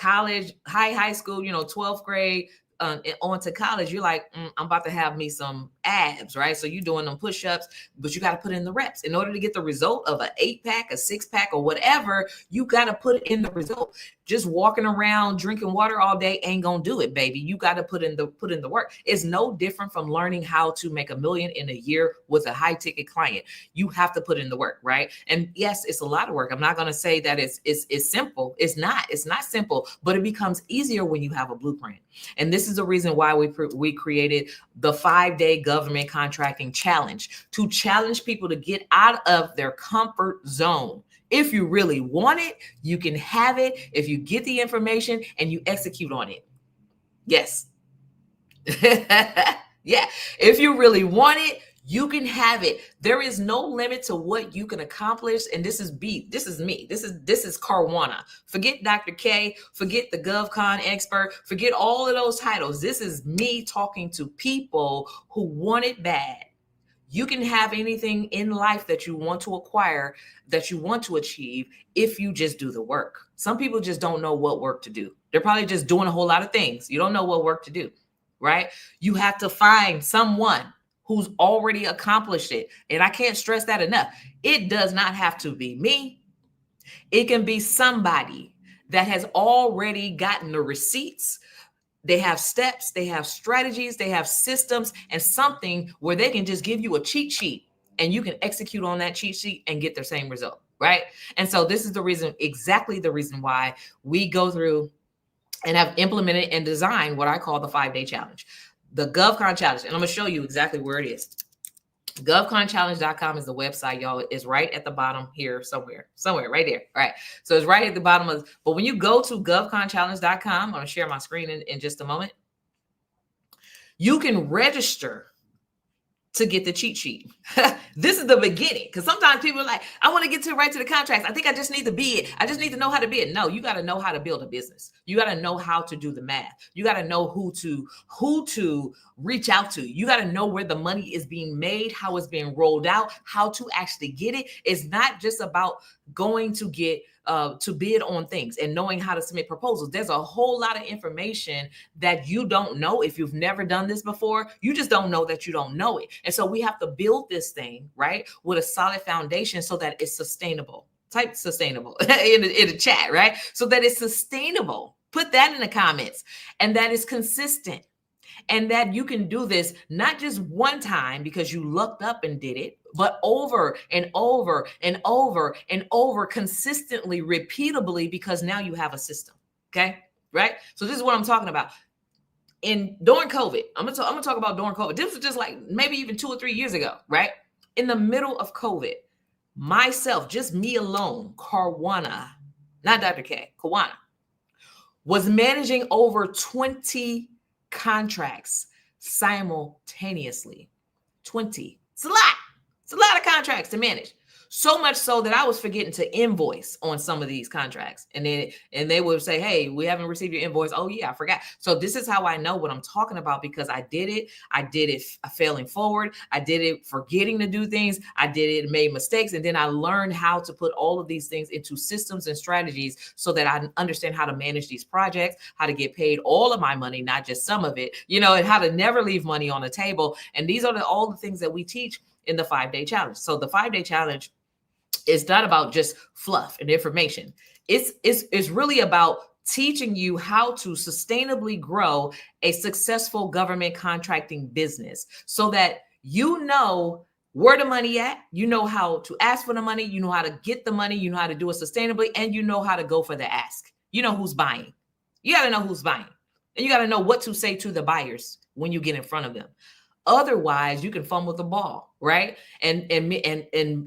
school, 12th grade, on to college, you're like, I'm about to have me some abs, right? So you're doing them push-ups, but you got to put in the reps. In order to get the result of an 8-pack, a 6-pack, or whatever, you got to put in the result. Just walking around drinking water all day ain't gonna do it, baby. You got to put in the work. It's no different from learning how to make $1 million in a year with a high ticket client. You have to put in the work, right? And yes, it's a lot of work. I'm not gonna say that it's simple. It's not simple, but it becomes easier when you have a blueprint. And this is the reason why we created the 5-day government contracting challenge, to challenge people to get out of their comfort zone. If you really want it, you can have it if you get the information and you execute on it. Yes. Yeah. If you really want it, you can have it. There is no limit to what you can accomplish. And this is me. This is Carwana. Forget Dr. K, forget the GovCon expert, forget all of those titles. This is me talking to people who want it bad. You can have anything in life that you want to acquire, that you want to achieve, if you just do the work. Some people just don't know what work to do. They're probably just doing a whole lot of things. You don't know what work to do, right? You have to find someone who's already accomplished it. And I can't stress that enough. It does not have to be me. It can be somebody that has already gotten the receipts. They have steps, they have strategies, they have systems, and something where they can just give you a cheat sheet and you can execute on that cheat sheet and get the same result, right? And so this is exactly the reason why we go through and have implemented and designed what I call the 5-day challenge, the GovCon challenge. And I'm going to show you exactly where it is. GovConChallenge.com is the website, y'all. It's right at the bottom here, somewhere right there. All right. So it's right at the bottom but when you go to GovConChallenge.com, I'm going to share my screen in just a moment. You can register to get the cheat sheet. This is the beginning. Because sometimes people are like, I want to get right to the contracts. I think I just need to bid. I just need to know how to bid. No, you got to know how to build a business. You got to know how to do the math. You got to know who to reach out to. You got to know where the money is being made, how it's being rolled out, how to actually get it. It's not just about going to get to bid on things and knowing how to submit proposals. There's a whole lot of information that you don't know. If you've never done this before, you just don't know that you don't know it. And so we have to build this thing, right, with a solid foundation so that it's sustainable. Type sustainable in the chat, right? So that it's sustainable. Put that in the comments, and that is consistent. And that you can do this not just one time because you looked up and did it, but over and over and over and over, consistently, repeatably, because now you have a system. Okay, right? So this is what I'm talking about. During COVID, I'm gonna talk about during COVID. This was just like maybe even 2 or 3 years ago, right? In the middle of COVID, myself, just me alone, Karwana, not Dr. K, Karwana, was managing over 20 contracts simultaneously. 20. It's a lot. It's a lot of contracts to manage. So much so that I was forgetting to invoice on some of these contracts. And they would say, hey, we haven't received your invoice. Oh yeah, I forgot. So this is how I know what I'm talking about, because I did it failing forward. I did it forgetting to do things. I did it, made mistakes. And then I learned how to put all of these things into systems and strategies so that I understand how to manage these projects, how to get paid all of my money, not just some of it, and how to never leave money on the table. And these are all the things that we teach in the 5-day challenge. So the 5-day challenge is not about just fluff and information. It's really about teaching you how to sustainably grow a successful government contracting business so that you know where the money at, you know how to ask for the money, you know how to get the money, you know how to do it sustainably, and you know how to go for the ask. You know who's buying. You got to know who's buying. And you got to know what to say to the buyers when you get in front of them. Otherwise, you can fumble the ball, right? And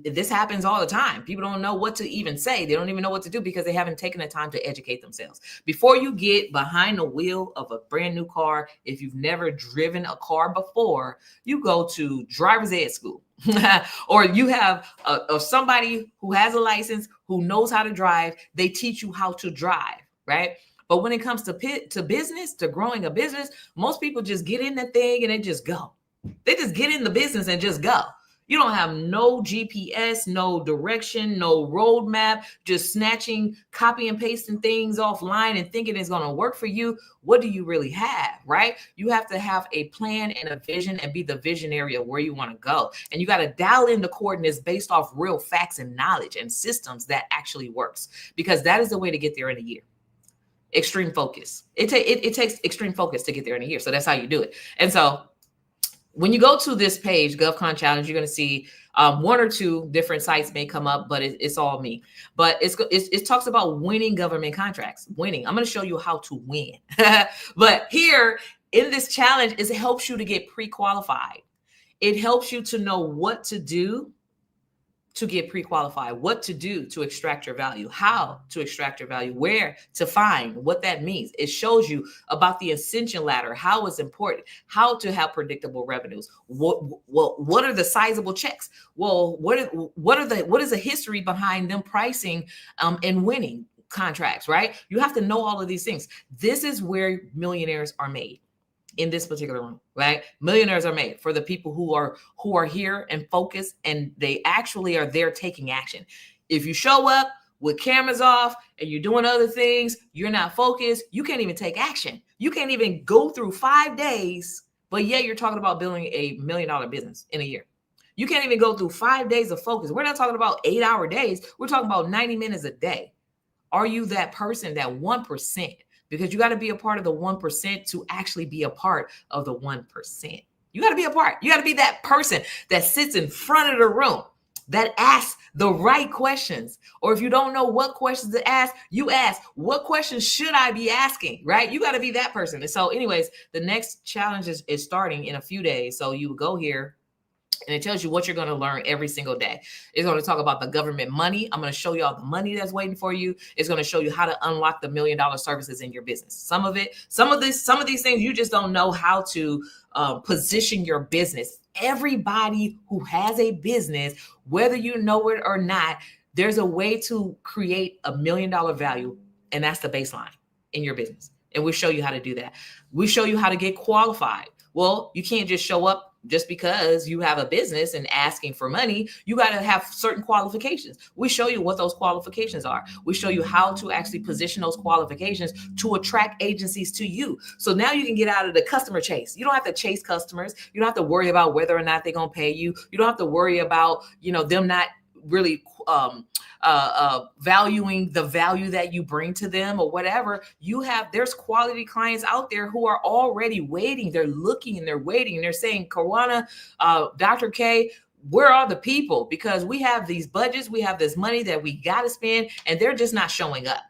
this happens all the time. People don't know what to even say. They don't even know what to do because they haven't taken the time to educate themselves. Before you get behind the wheel of a brand new car, if you've never driven a car before, you go to driver's ed school. Or you have somebody who has a license, who knows how to drive. They teach you how to drive, right? But when it comes to business, to growing a business, most people just get in the thing and they just go. They just get in the business and just go. You don't have no GPS, no direction, no roadmap, just snatching, copy and pasting things offline and thinking it's going to work for you. What do you really have, right? You have to have a plan and a vision and be the visionary of where you want to go. And you got to dial in the coordinates based off real facts and knowledge and systems that actually works, because that is the way to get there in a year. Extreme focus. It takes extreme focus to get there in a year. So that's how you do it. And so when you go to this page, GovCon Challenge, you're going to see 1 or 2 different sites may come up, but it's all me. But it talks about winning government contracts. Winning. I'm going to show you how to win. But here in this challenge, it helps you to get pre-qualified. It helps you to know what to do to get pre-qualified, what to do to extract your value, how to extract your value, where to find, what that means. It shows you about the ascension ladder, how it's important, how to have predictable revenues. What are the sizable checks? Well, what is the history behind them pricing and winning contracts, right? You have to know all of these things. This is where millionaires are made. In this particular room, right? Millionaires are made for the people who are here and focused, and they actually are there taking action. If you show up with cameras off and you're doing other things, you're not focused, you can't even take action. You can't even go through 5 days, but yet you're talking about building $1 million business in a year. You can't even go through 5 days of focus. We're not talking about 8-hour days. We're talking about 90 minutes a day. Are you that person, that 1%? Because you got to be a part of the 1% to actually be a part of the 1%. You got to be a part. You got to be that person that sits in front of the room, that asks the right questions. Or if you don't know what questions to ask, you ask, what questions should I be asking, right? You got to be that person. And so anyways, the next challenge is starting in a few days. So you go here, and it tells you what you're going to learn every single day. It's going to talk about the government money. I'm going to show you all the money that's waiting for you. It's going to show you how to unlock the $1 million services in your business. Some of these things you just don't know how to position your business. Everybody who has a business, whether you know it or not, there's a way to create $1 million value, and that's the baseline. in your business. And we show you how to do that. We show you how to get qualified. Well, you can't just show up just because you have a business and asking for money. You got to have certain qualifications. We show you what those qualifications are. We show you how to actually position those qualifications to attract agencies to you. So now you can get out of the customer chase. You don't have to chase customers. You don't have to worry about whether or not they're going to pay you. You don't have to worry about, them not really valuing the value that you bring to them or whatever. There's quality clients out there who are already waiting. They're looking and they're waiting and they're saying, Kawana, Dr. K, where are the people? Because we have these budgets, we have this money that we got to spend, and they're just not showing up.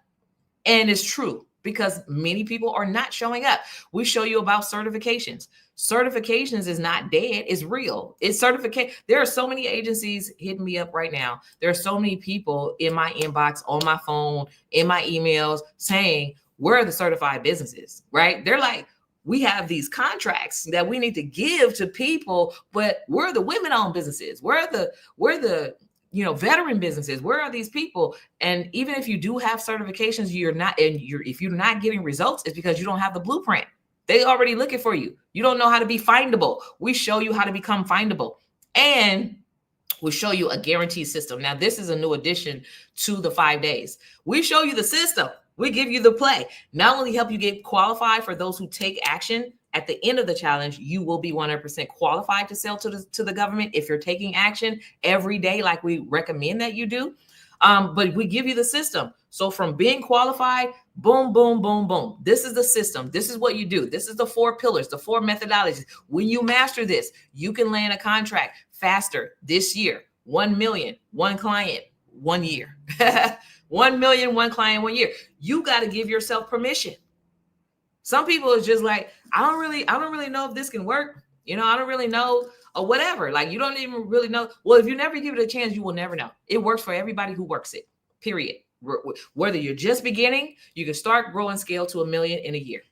And it's true, because many people are not showing up. We show you about certifications. Certifications is not dead. It's real. It's certification. There are so many agencies hitting me up right now. There are so many people in my inbox, on my phone, in my emails saying, where are the certified businesses, right? They're like, we have these contracts that we need to give to people, but where are the women-owned businesses? Where are the veteran businesses? Where are these people? And even if you do have certifications, if you're not getting results, it's because you don't have the blueprint. They already looking for you. You don't know how to be findable. We show you how to become findable, and we show you a guaranteed system. Now, this is a new addition to the 5 days. We show you the system. We give you the play. Not only help you get qualified for those who take action. At the end of the challenge, you will be 100% qualified to sell to the government if you're taking action every day, like we recommend that you do. But we give you the system. So from being qualified, boom, boom, boom, boom. This is the system. This is what you do. This is the 4 pillars, the 4 methodologies. When you master this, you can land a contract faster this year. 1 million, 1 client, 1 year. 1 million, 1 client, 1 year. You got to give yourself permission. Some people is just like, I don't really know if this can work. I don't really know, or whatever. Like, you don't even really know. Well, if you never give it a chance, you will never know. It works for everybody who works it, period. Whether you're just beginning, you can start, grow, and scale to 1 million in a year.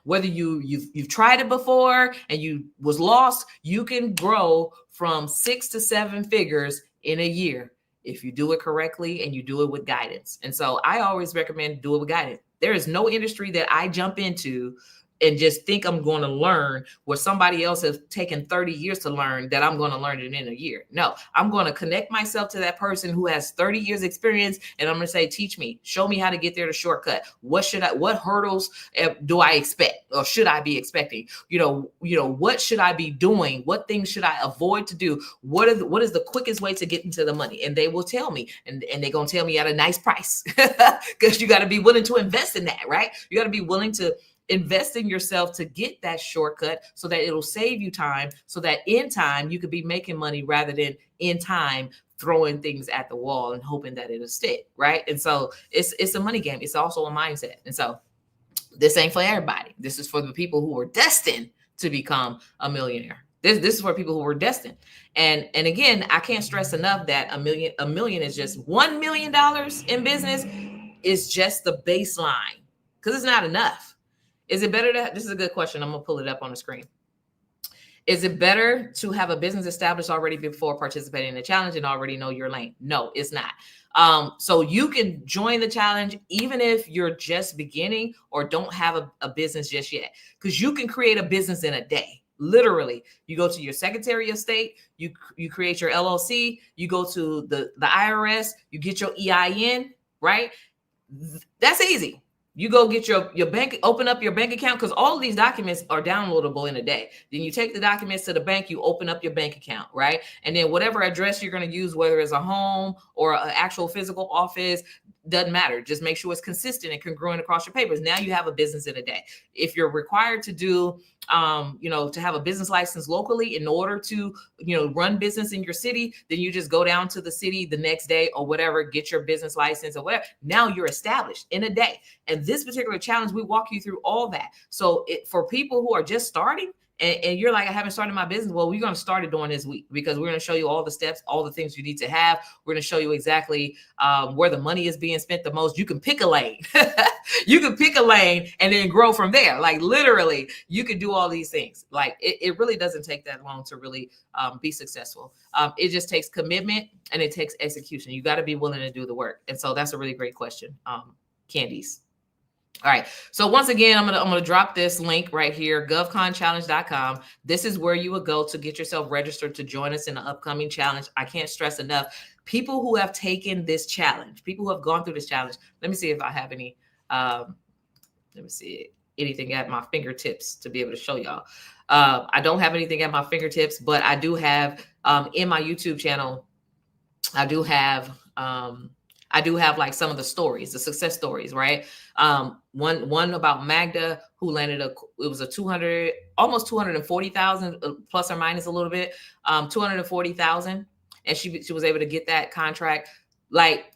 Whether you've tried it before and you was lost, you can grow from 6 to 7 figures in a year if you do it correctly and you do it with guidance. And so I always recommend do it with guidance. There is no industry that I jump into and just think I'm going to learn what somebody else has taken 30 years to learn, that I'm going to learn it in a year. No, I'm going to connect myself to that person who has 30 years experience. And I'm going to say, teach me, show me how to get there to shortcut. What hurdles do I expect, or should I be expecting? What should I be doing? What things should I avoid to do? What is the quickest way to get into the money? And they will tell me, and they're going to tell me at a nice price, because you got to be willing to invest in that, right? You got to be willing to invest in yourself to get that shortcut, so that it'll save you time, so that in time you could be making money rather than in time throwing things at the wall and hoping that it'll stick, right? And so it's a money game. It's also a mindset. And so this ain't for everybody. This is for the people who are destined to become a millionaire. This is for people who were destined. And again, I can't stress enough that a million is just $1 million in business is just the baseline, because it's not enough. Is it better this is a good question. I'm going to pull it up on the screen. Is it better to have a business established already before participating in the challenge and already know your lane? No, it's not. So you can join the challenge even if you're just beginning or don't have a business just yet, because you can create a business in a day. Literally, you go to your Secretary of State, you create your LLC, you go to the IRS, you get your EIN, right? That's easy. You go get your bank, open up your bank account, because all of these documents are downloadable in a day. Then you take the documents to the bank, you open up your bank account, right? And then whatever address you're going to use, whether it's a home or an actual physical office, doesn't matter. Just make sure it's consistent and congruent across your papers. Now you have a business in a day. If you're required to do, to have a business license locally in order to, run business in your city, then you just go down to the city the next day or whatever, get your business license or whatever. Now you're established in a day. And this particular challenge, we walk you through all that. So for people who are just starting, and you're like, I haven't started my business. Well, we're going to start it during this week, because we're going to show you all the steps, all the things you need to have. We're going to show you exactly where the money is being spent the most. You can pick a lane. You can pick a lane and then grow from there. Like, literally, you can do all these things. Like, it really doesn't take that long to really be successful. It just takes commitment and it takes execution. You got to be willing to do the work. And so that's a really great question. Candice. All right. So once again, I'm gonna drop this link right here, govconchallenge.com. This is where you would go to get yourself registered to join us in the upcoming challenge. I can't stress enough. People who have taken this challenge, people who have gone through this challenge. Let me see if I have any. Let me see anything at my fingertips to be able to show y'all. I don't have anything at my fingertips, but I do have in my YouTube channel. I do have like some of the stories, the success stories, right? One about Magda who landed it was a 200, almost 240,000 plus or minus a little bit, 240,000, and she was able to get that contract. Like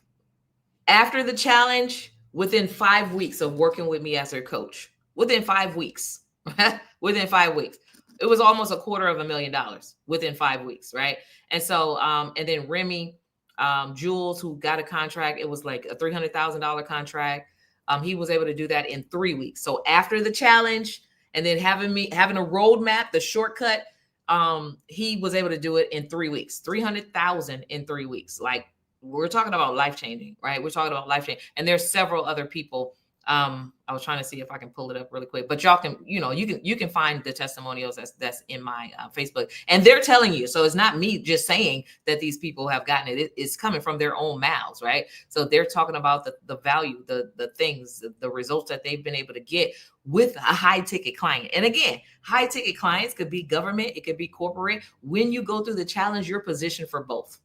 after the challenge, within 5 weeks of working with me as her coach, within 5 weeks, within 5 weeks, it was almost $250,000 within 5 weeks, right? And so, and then Remy, Jules, who got a contract, it was like a $300,000 contract. He was able to do that in 3 weeks. So after the challenge, and then having a roadmap, the shortcut, he was able to do it in 3 weeks, 300,000 in 3 weeks. Like, we're talking about life changing, right? We're talking about life changing, and there's several other people. I was trying to see if I can pull it up really quick, but y'all can, you can find the testimonials that's in my Facebook, and they're telling you. So it's not me just saying that these people have gotten it. It's coming from their own mouths, right? So they're talking about the value, the things, the results that they've been able to get with a high ticket client. And again, high ticket clients could be government, it could be corporate. When you go through the challenge, you're positioned for both.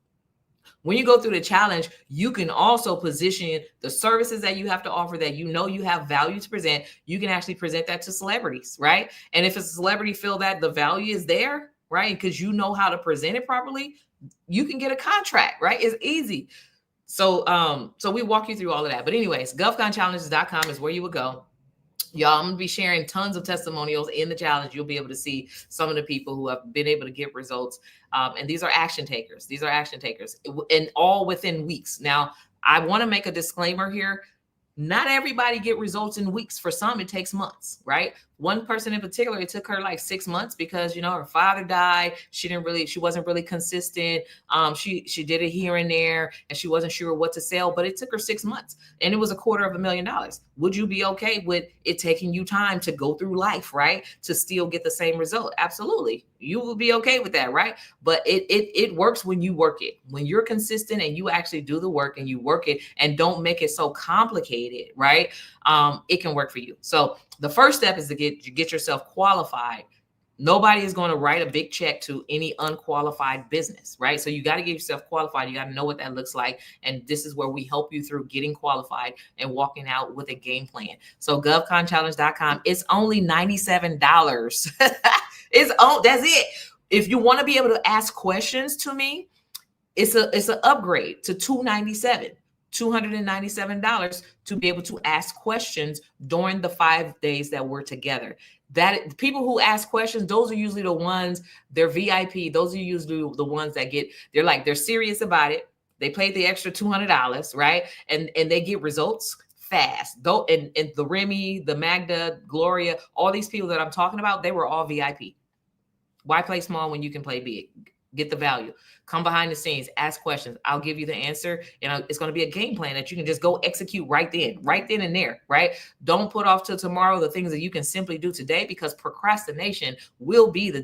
When you go through the challenge, you can also position the services that you have to offer that you have value to present. You can actually present that to celebrities, right? And if a celebrity feel that the value is there, right, because you know how to present it properly, you can get a contract, right? It's easy. So so we walk you through all of that. But anyways, govconchallenges.com is where you would go. Y'all, I'm gonna be sharing tons of testimonials in the challenge. You'll be able to see some of the people who have been able to get results. And these are action takers. These are action takers, and all within weeks. Now, I want to make a disclaimer here. Not everybody get results in weeks. For some, it takes months, right? One person in particular, it took her like 6 months because, her father died. She wasn't really consistent. She did it here and there, and she wasn't sure what to sell, but it took her 6 months, and it was $250,000. Would you be okay with it taking you time to go through life, right, to still get the same result? Absolutely. You will be okay with that, right? But it works when you work it. When you're consistent and you actually do the work and you work it and don't make it so complicated, right? It can work for you. So the first step is to get yourself qualified. Nobody is going to write a big check to any unqualified business, right? So you got to get yourself qualified. You got to know what that looks like. And this is where we help you through getting qualified and walking out with a game plan. So govconchallenge.com, it's only $97. That's it. If you want to be able to ask questions to me, it's an upgrade to $297 to be able to ask questions during the 5 days that we're together. That people who ask questions, those are usually the ones, they're VIP. Those are usually the ones that they're serious about it. They paid the extra $200, right? And they get results fast. Though, and the Remy, the Magda, Gloria, all these people that I'm talking about, they were all VIP. Why play small when you can play big? Get the value. Come behind the scenes, ask questions. I'll give you the answer, and it's going to be a game plan that you can just go execute right then and there, right? Don't put off till tomorrow the things that you can simply do today, because procrastination will be the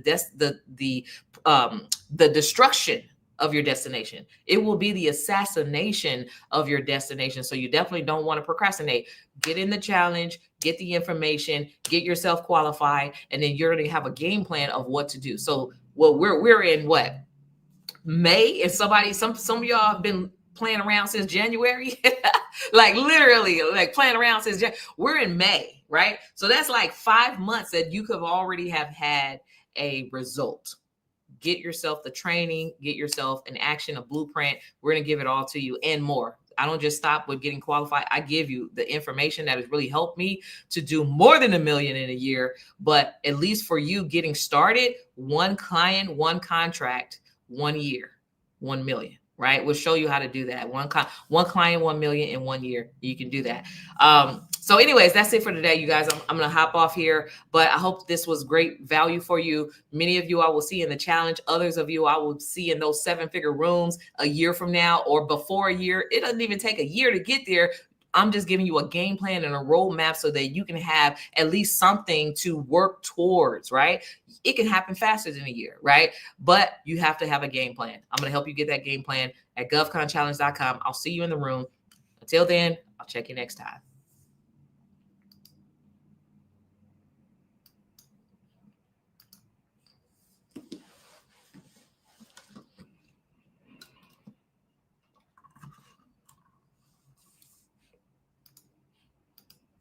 destruction of your destination. It will be the assassination of your destination. So you definitely don't want to procrastinate. Get in the challenge, get the information, get yourself qualified, and then you're going to have a game plan of what to do. So we're in what? May? If some of y'all have been playing around since January, like literally like playing around since January. We're in May, right? So that's like 5 months that you could already have had a result. Get yourself the training, get yourself an action, a blueprint. We're going to give it all to you and more. I don't just stop with getting qualified. I give you the information that has really helped me to do more than $1 million in a year. But at least for you getting started, one client, one contract, 1 year, 1 million, right? We'll show you how to do that. One client, 1 million in 1 year. You can do that. So anyways, that's it for today, you guys. I'm going to hop off here, but I hope this was great value for you. Many of you I will see in the challenge. Others of you I will see in those 7-figure rooms a year from now or before a year. It doesn't even take a year to get there. I'm just giving you a game plan and a roadmap so that you can have at least something to work towards, right? It can happen faster than a year, right? But you have to have a game plan. I'm going to help you get that game plan at govconchallenge.com. I'll see you in the room. Until then, I'll check you next time.